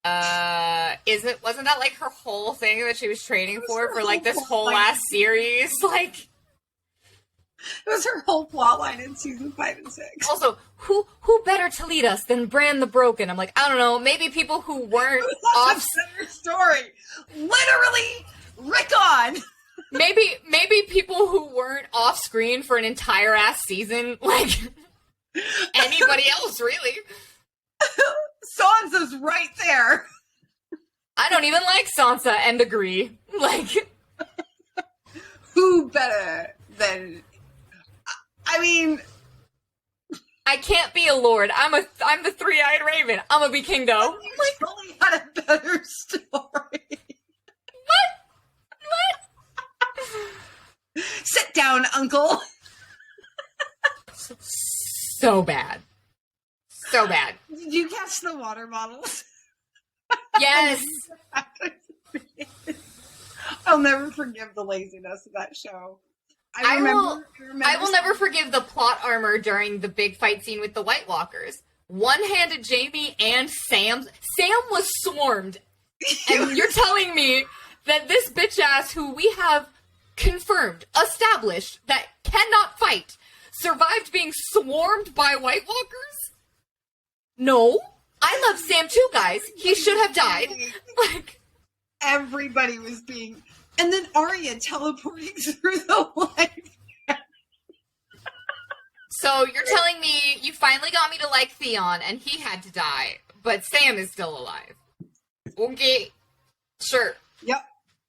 wasn't that like her whole thing that she was training for like this whole last series? Like, it was her whole plot line in season 5 and 6. Also, who better to lead us than Bran the Broken? I'm like, I don't know, maybe people who weren't off story. Literally, Rickon. Maybe people who weren't off screen for an entire ass season, like anybody else, really. Sansa's right there. I don't even like Sansa and agree. Like, who better than? I mean, I can't be a lord. I'm the three-eyed raven. I'm gonna be King Do. Like, only had a better story. What? Sit down, Uncle. So bad. So bad. Did you catch the water bottles? Yes. I'll never forgive the laziness of that show. I will never forgive the plot armor during the big fight scene with the White Walkers. One-handed Jaime and Sam. Sam was swarmed. And you're telling me that this bitch ass who we have confirmed, established, that cannot fight, survived being swarmed by White Walkers? No. I love Sam too, guys. He should have died. Like, everybody was being... And then Arya teleporting through the light. So you're telling me you finally got me to like Theon and he had to die, but Sam is still alive. Okay. Sure. Yep.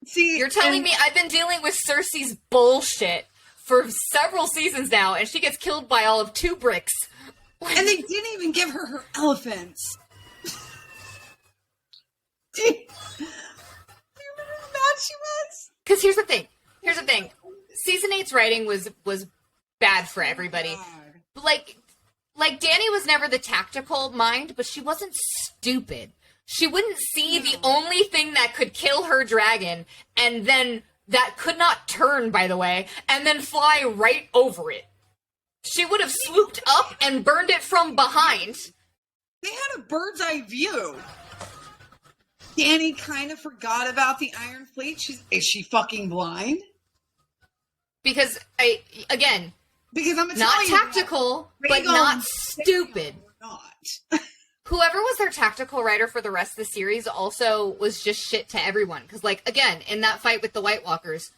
See, you're telling me I've been dealing with Cersei's bullshit for several seasons now, and she gets killed by all of 2 bricks. And they didn't even give her elephants. Do you remember how mad she was? Because here's the thing. Season 8's writing was bad for everybody. Like Dany was never the tactical mind, but she wasn't stupid. She wouldn't see the only thing that could kill her dragon, and then that could not turn, by the way, and then fly right over it. She would have swooped up and burned it from behind. They had a bird's eye view. Dany kind of forgot about the Iron Fleet. Is she fucking blind? Because I'm not tactical, but not stupid. Not. Whoever was their tactical writer for the rest of the series also was just shit to everyone. Because, like, again, in that fight with the White Walkers,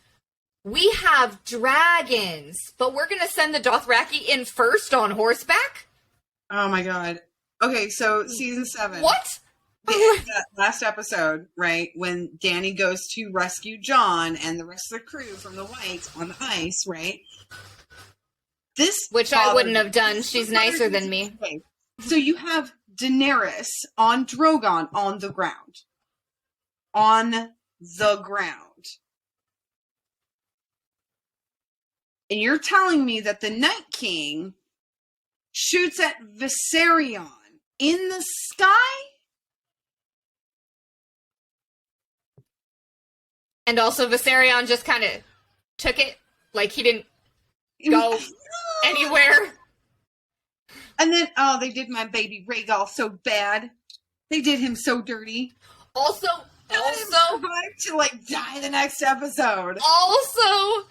we have dragons, but we're going to send the Dothraki in first on horseback? Oh my god. Okay, so season 7. What? That last episode, right, when Dany goes to rescue Jon and the rest of the crew from the Whites on the ice, right? Which I wouldn't have done. She's nicer than me. So you have Daenerys on Drogon on the ground. On the ground. And you're telling me that the Night King shoots at Viserion in the sky? And also Viserion just kind of took it, like he didn't go anywhere. And then, they did my baby Rhaegal so bad. They did him so dirty. Also, to like die the next episode. Also,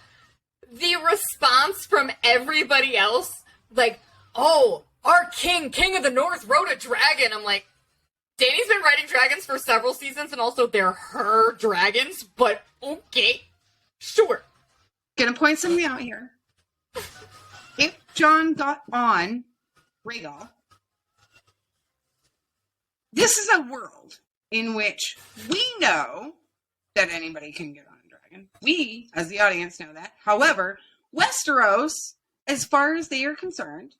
the response from everybody else, like, oh, our king of the North, rode a dragon. I'm like, Dany's been riding dragons for several seasons, and also they're her dragons, but okay, sure. Gonna point something out here. If Jon got on Rhaegal, this is a world in which we know that anybody can get on a dragon. We, as the audience, know that. However, Westeros, as far as they are concerned,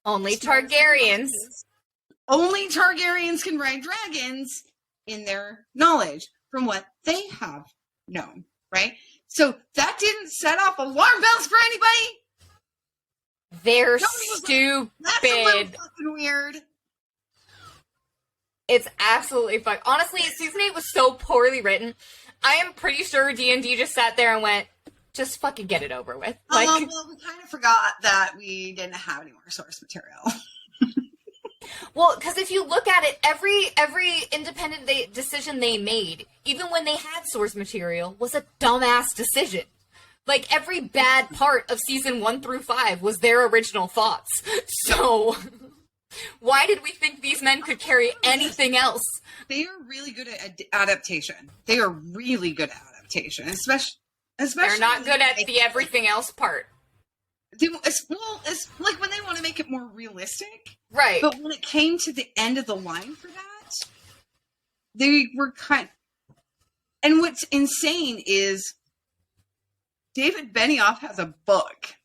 only Targaryens. Only Targaryens can ride dragons in their knowledge from what they have known, right? So that didn't set off alarm bells for anybody. They're stupid. That's a little fucking weird. It's absolutely fun. Honestly, season 8 was so poorly written. I am pretty sure D&D just sat there and went, Just fucking get it over with. Well, we kind of forgot that we didn't have any more source material. Well, because if you look at it, every independent decision they made, even when they had source material, was a dumbass decision. Like, every bad part of season 1 through 5 was their original thoughts. So, why did we think these men could carry anything else? They are really good at adaptation. They are really good at adaptation, especially they're not good at the everything else part. It's like when they want to make it more realistic. Right. But when it came to the end of the line for that, they were and what's insane is David Benioff has a book.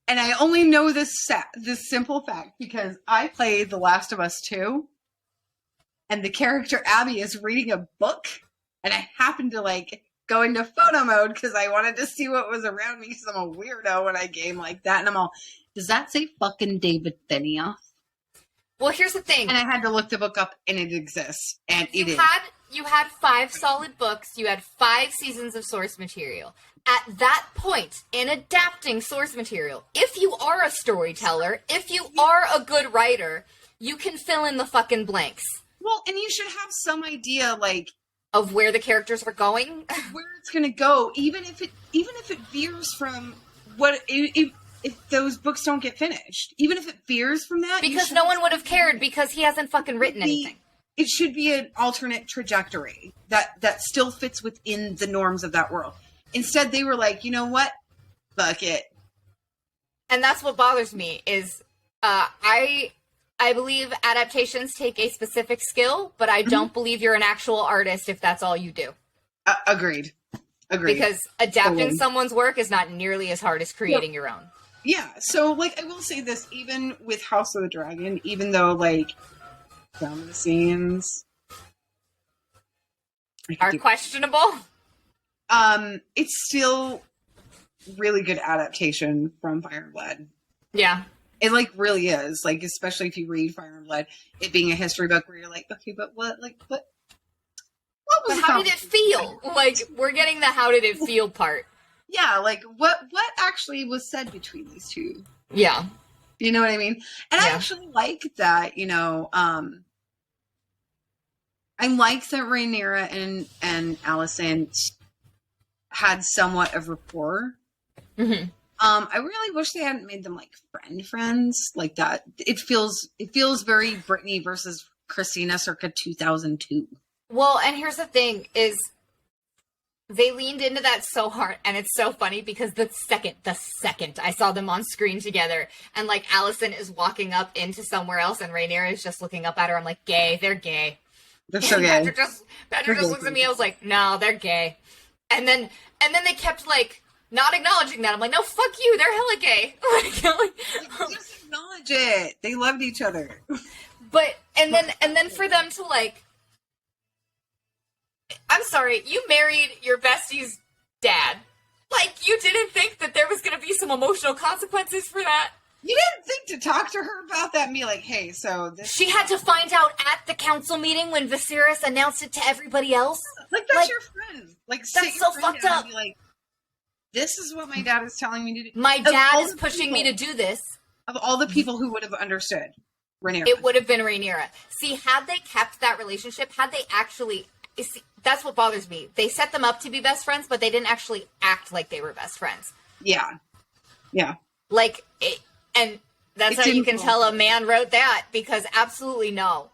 And I only know this simple fact because I played The Last of Us 2, and the character Abby is reading a book, and I happened to go into photo mode because I wanted to see what was around me because I'm a weirdo when I game like that. And I'm all, does that say fucking David Benioff? Well, here's the thing. And I had to look the book up, and it exists. And you had 5 solid books. You had 5 seasons of source material. At that point, in adapting source material, if you are a storyteller, if you are a good writer, you can fill in the fucking blanks. Well, and you should have some idea, of where the characters are going, where it's going to go, even if it veers from what if those books don't get finished, even if it veers from that, because no one would have cared because he hasn't fucking written anything. It should be an alternate trajectory that still fits within the norms of that world. Instead, they were like, you know what, fuck it. And that's what bothers me is I believe adaptations take a specific skill, but I don't believe you're an actual artist if that's all you do. Agreed. Because adapting someone's work is not nearly as hard as creating your own. Yeah, so, I will say this, even with House of the Dragon, even though, some of the scenes are questionable, it's still really good adaptation from Fire and Blood. Yeah. It really is, especially if you read Fire and Blood, it being a history book where you're like, okay, but what was how did it feel? We're getting the how did it feel part. Yeah, what actually was said between these two? Yeah. You know what I mean? And I actually like that, I like that Rhaenyra and Alicent had somewhat of rapport. Mm-hmm. I really wish they hadn't made them friends like that. It feels very Britney versus Christina circa 2002. Well, and here's the thing is they leaned into that so hard, and it's so funny because the second I saw them on screen together and Alicent is walking up into somewhere else and Rhaenyra is just looking up at her, I'm like, gay, they're gay. They're so gay. Patrick just looks at me, I was like, no, they're gay. And then they kept not acknowledging that. I'm like, no, fuck you. They're hella gay. Just acknowledge it. They loved each other. But and then for them to I'm sorry, you married your bestie's dad. You didn't think that there was gonna be some emotional consequences for that? You didn't think to talk to her about that and be like, hey, so this... She had to find out at the council meeting when Viserys announced it to everybody else? That's your friend. That's so fucked up. And be this is what my dad is telling me to do. My dad is pushing me to do this. Of all the people who would have understood Rhaenyra. It would have been Rhaenyra. See, had they kept that relationship, had they actually... See, that's what bothers me. They set them up to be best friends, but they didn't actually act like they were best friends. Yeah. Yeah. And that's how you can tell a man wrote that, because absolutely no.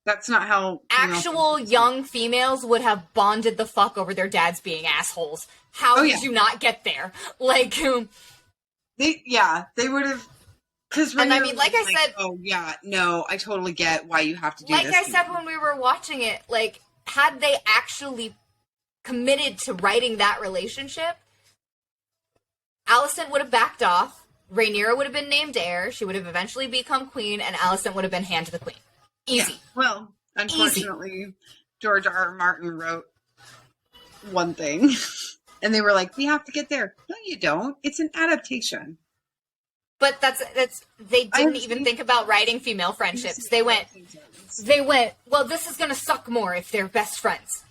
That's not how... Actual young females would have bonded the fuck over their dads being assholes. How did you not get there? They would have... And I mean, I said... Oh, yeah, no, I totally get why you have to do this. Like I said when we were watching it, had they actually committed to writing that relationship, Alicent would have backed off, Rhaenyra would have been named heir, she would have eventually become queen, and Alicent would have been hand to the queen. Easy. Yeah. Well, unfortunately, George R. Martin wrote one thing, and they were like, we have to get there. No, you don't. It's an adaptation. But they didn't even think about writing female friendships. They went, well, this is going to suck more if they're best friends.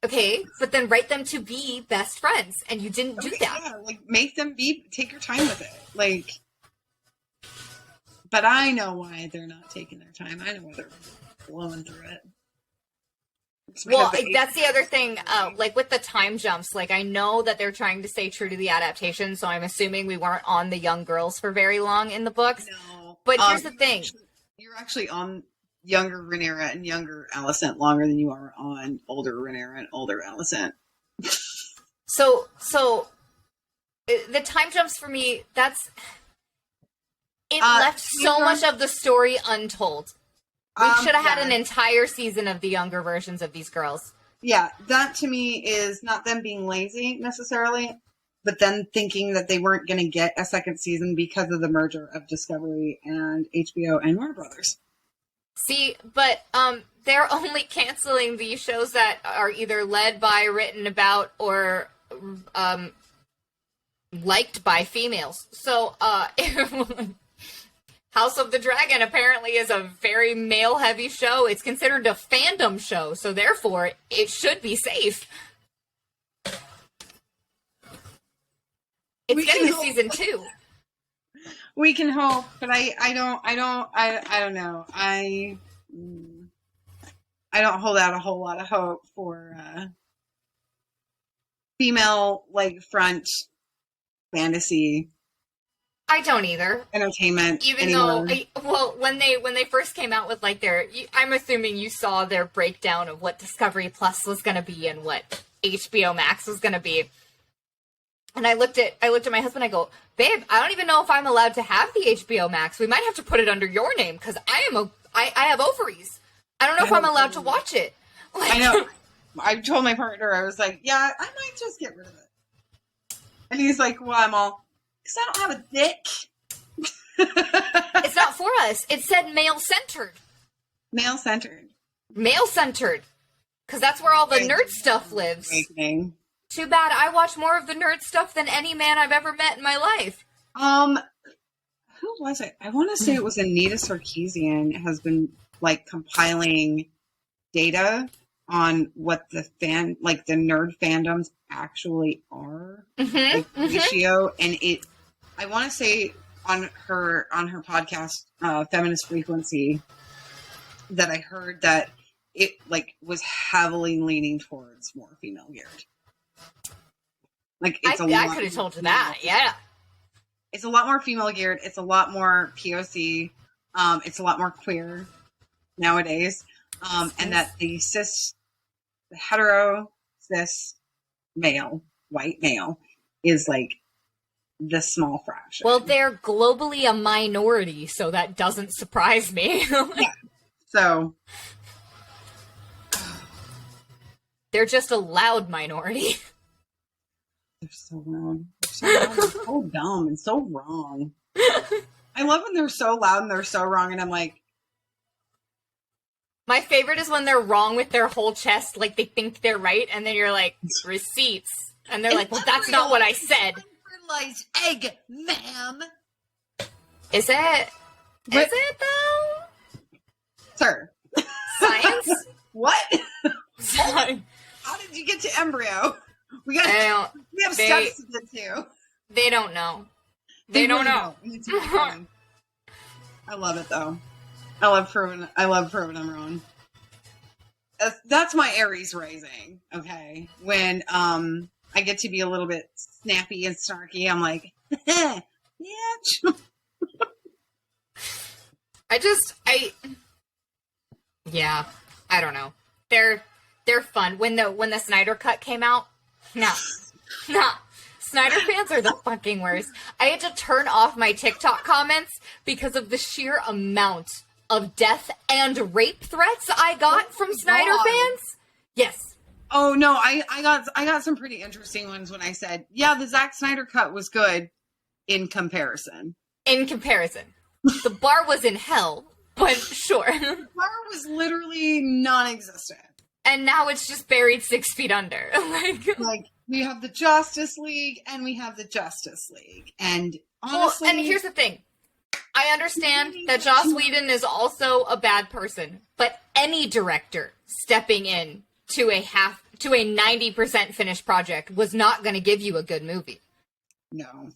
Okay, but then write them to be best friends, and you didn't do that. Yeah, like, make them take your time with it. Like, but I know why they're not taking their time. I know why they're blowing through it. Well, that's the other thing, like with the time jumps, like I know that they're trying to stay true to the adaptation, so I'm assuming we weren't on the young girls for very long in the books. No. But here's the thing. You're actually on younger Rhaenyra and younger Alicent longer than you are on older Rhaenyra and older Alicent. So the time jumps for me, it left so much of the story untold. We should have had an entire season of the younger versions of these girls. Yeah, that to me is not them being lazy necessarily, but then thinking that they weren't going to get a second season because of the merger of Discovery and HBO and Warner Brothers. See, but they're only canceling these shows that are either led by, written about, or liked by females. So, House of the Dragon apparently is a very male-heavy show. It's considered a fandom show, so therefore it should be safe. It's getting a season 2. We can hope, but I don't know. I don't hold out a whole lot of hope for female front fantasy. I don't either. Entertainment. Even anymore. though, when they first came out with I'm assuming you saw their breakdown of what Discovery Plus was going to be and what HBO Max was going to be. And I looked at my husband. I go, babe, I don't even know if I'm allowed to have the HBO Max. We might have to put it under your name because I have ovaries. I don't know if I'm allowed to watch it. I know. I told my partner, I was like, yeah, I might just get rid of it. And he's like, well, I'm all, because I don't have a dick. It's not for us. It said male-centered. Male-centered. Male-centered. Because that's where all the nerd stuff lives. Awakening. Too bad I watch more of the nerd stuff than any man I've ever met in my life. Who was it? I want to say it was Anita Sarkeesian has been compiling data on what the nerd fandoms actually are, ratio, and I want to say on her podcast, Feminist Frequency, that I heard that it was heavily leaning towards more female geared. I could have told you that, yeah. It's a lot more female geared. It's a lot more POC. It's a lot more queer nowadays. And that the hetero cis male, white male, is the small fraction. Well, they're globally a minority, so that doesn't surprise me. Yeah. So they're just a loud minority. They're so loud. They're so dumb and so wrong. I love when they're so loud and they're so wrong, and I'm like, my favorite is when they're wrong with their whole chest, they think they're right, and then you're like, receipts. And they're like, well, that's not what I said. Fertilized egg, ma'am. Is it? Is it, though? Sir. Science? What? Sorry. How did you get to embryo? We have steps to get to. They don't know. They don't know. It's really fun. I love it, though. I love proving I'm wrong. That's my Aries rising, okay? When I get to be a little bit snappy and snarky, I'm like, yeah. Yeah, I don't know. They're fun. When the Snyder Cut came out, no. Snyder fans are the fucking worst. I had to turn off my TikTok comments because of the sheer amount of death and rape threats I got from Snyder fans. Yes. Oh no, I got some pretty interesting ones when I said, yeah, the Zack Snyder cut was good in comparison. In comparison. The bar was in hell, but sure. The bar was literally non-existent. And now it's just buried 6 feet under. We have the Justice League and we have the Justice League. And honestly... Well, and here's the thing. I understand that Joss Whedon is also a bad person, but any director stepping in to to a 90% finished project was not going to give you a good movie. No.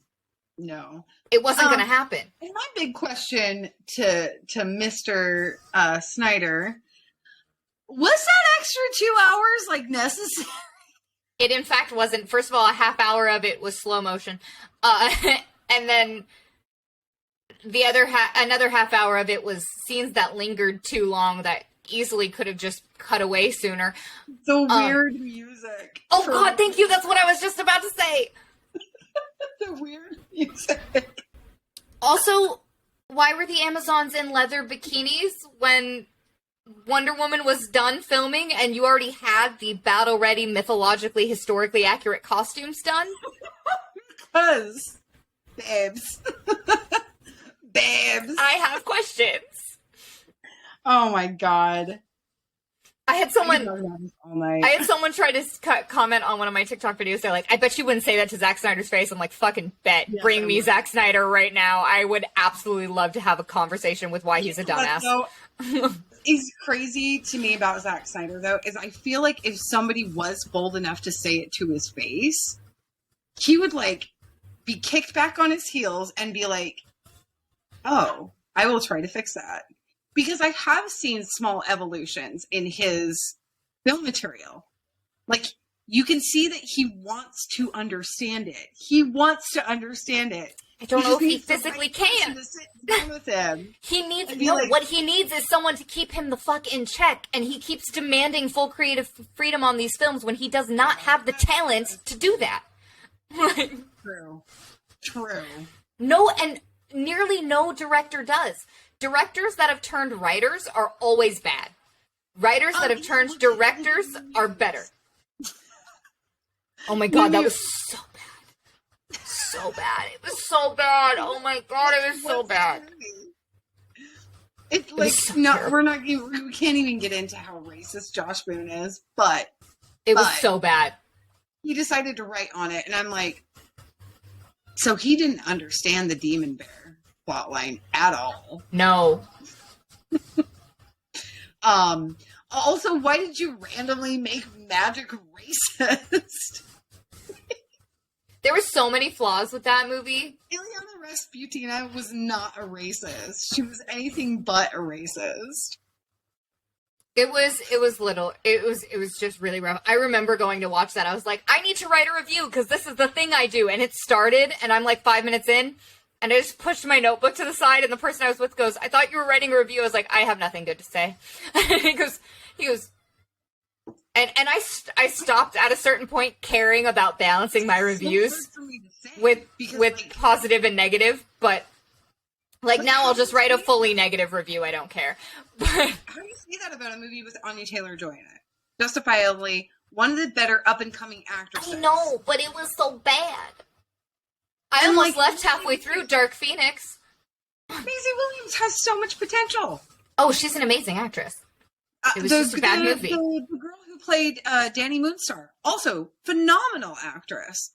It wasn't going to happen. And my big question to Mr. Snyder, was that extra 2 hours like necessary? It in fact wasn't. First of all, a half hour of it was slow motion. And then another half hour of it was scenes that lingered too long that easily could have just cut away sooner. The weird music. Oh God, thank you. That's what I was just about to say. The weird music. Also, why were the Amazons in leather bikinis when Wonder Woman was done filming and you already had the battle-ready, mythologically, historically accurate costumes done? Because, babes. Babes. I have questions. Oh my God. I had someone all night. I had someone try to comment on one of my TikTok videos. They're like, I bet you wouldn't say that to Zack Snyder's face. I'm like, fucking bet. Yes, Bring me Zack Snyder right now. I would absolutely love to have a conversation with why he's a dumbass. Is crazy to me about Zack Snyder, though, is I feel like if somebody was bold enough to say it to his face, he would, like, be kicked back on his heels and be like, oh, I will try to fix that. Because I have seen small evolutions in his film material. Like, you can see that he wants to understand it. He wants to understand it. I don't know if he physically can. To sit down with him. He needs like, what he needs is someone to keep him the fuck in check, and he keeps demanding full creative freedom on these films when he does not have the talent to do that. True. No, and nearly no director does. Directors that have turned writers are always bad. Writers that have turned directors are better. Oh my God, that was so bad. So bad. It was so bad. Oh my God, it was so bad. It's like, we can't even get into how racist Josh Boone is, but it was so bad. He decided to write on it, and I'm like, so he didn't understand the Demon Bear plotline at all. No. Also, why did you randomly make magic racist? There were so many flaws with that movie. Ileana Rasputina was not a racist. She was anything but a racist. It was just really rough. I remember going to watch that. I was like, I need to write a review because this is the thing I do. And it started, and I'm like 5 minutes in, and I just pushed my notebook to the side, and the person I was with goes, I thought you were writing a review. I was like, I have nothing good to say. he goes, and I stopped at a certain point caring about balancing my reviews with positive and negative, but like now I'll just write a fully negative review. I don't care. But how do you say that about a movie with Anya Taylor-Joy in it? Justifiably one of the better up and coming actresses. I know, but it was so bad. I almost left halfway through Dark Phoenix. Maisie Williams has so much potential. Oh, she's an amazing actress. It was just a bad movie. The girl who played Danny Moonstar, also phenomenal actress.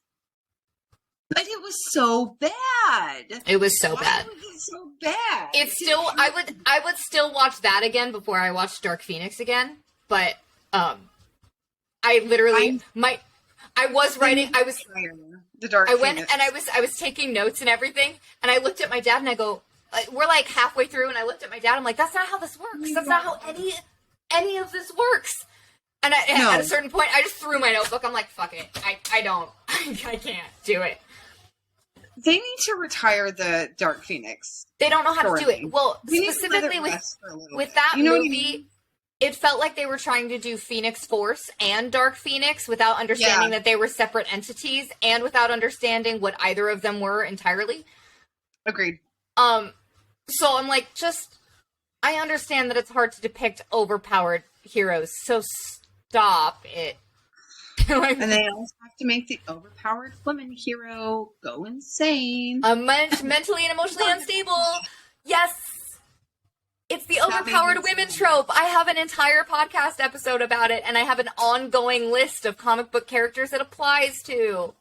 But it was so bad. It was so bad. Why was it so bad? It's still. I would still watch that again before I watched Dark Phoenix again. But I literally I was writing. I was. The Dark I went Phoenix. and I was taking notes and everything. And I looked at my dad and I go, we're like halfway through, and I looked at my dad. I'm like, that's not how this works. That's not how any of this works. And at a certain point, I just threw my notebook. I'm like, fuck it. I can't do it. They need to retire the Dark Phoenix. They don't know how to do it. Well, specifically with that movie, it felt like they were trying to do Phoenix Force and Dark Phoenix without understanding that they were separate entities and without understanding what either of them were entirely. Agreed. So I'm like, I understand that it's hard to depict overpowered heroes, so stop it. And they also have to make the overpowered woman hero go insane. Mentally and emotionally unstable. Yes. It's the overpowered women trope. I have an entire podcast episode about it, and I have an ongoing list of comic book characters it applies to.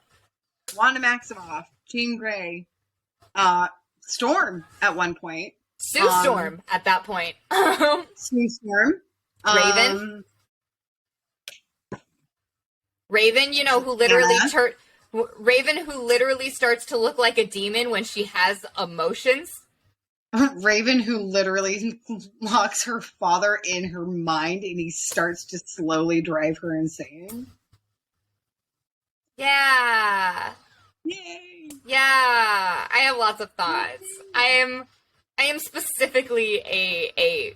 Wanda Maximoff, Jean Grey, Storm at one point. Sue Storm at that point. Sue Storm. Raven. Raven, you know, who literally Yeah. Raven, who literally starts to look like a demon when she has emotions. Raven, who literally locks her father in her mind and he starts to slowly drive her insane. Yeah. Yay! Yeah. I have lots of thoughts. I am specifically a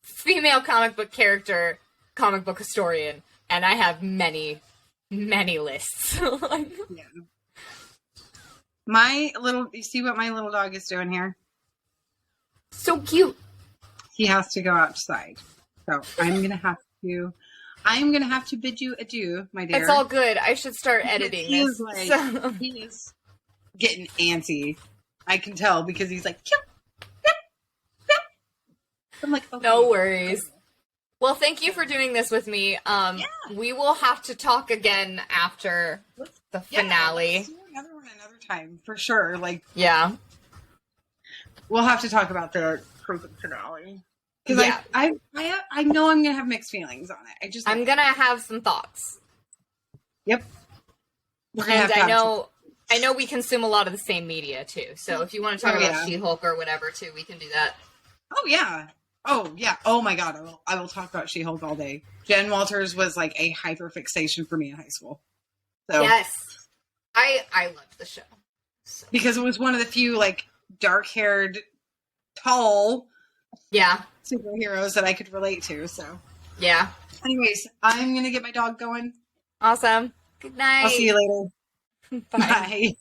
female comic book character, comic book historian, and I have many lists. Yeah. You see what my little dog is doing here? So cute. He has to go outside. So I'm gonna have to bid you adieu, my dear. It's all good. I should start editing He this. is like So- he is getting antsy. I can tell because he's like, "Pew, pew, pew." I'm like, okay. No worries. Well, thank you for doing this with me. We will have to talk again after the Yeah, finale. let's do another one another time for sure. Like Yeah. we'll have to talk about the freaking finale because Yeah. I know I'm gonna have mixed feelings on it. I'm gonna have some thoughts. Yep. We're gonna And have to I have know we consume a lot of the same media too. So if you want to talk Oh, about yeah. She-Hulk or whatever too, we can do that. Oh yeah. Oh yeah. Oh my god. I will talk about She-Hulk all day. Jen Walters was like a hyper fixation for me in high school. So Yes. I loved the show. So, because it was one of the few like dark-haired, tall yeah. superheroes that I could relate to. So, Yeah. anyways, I'm gonna get my dog going. Awesome. Good night. I'll see you later. Bye. Bye.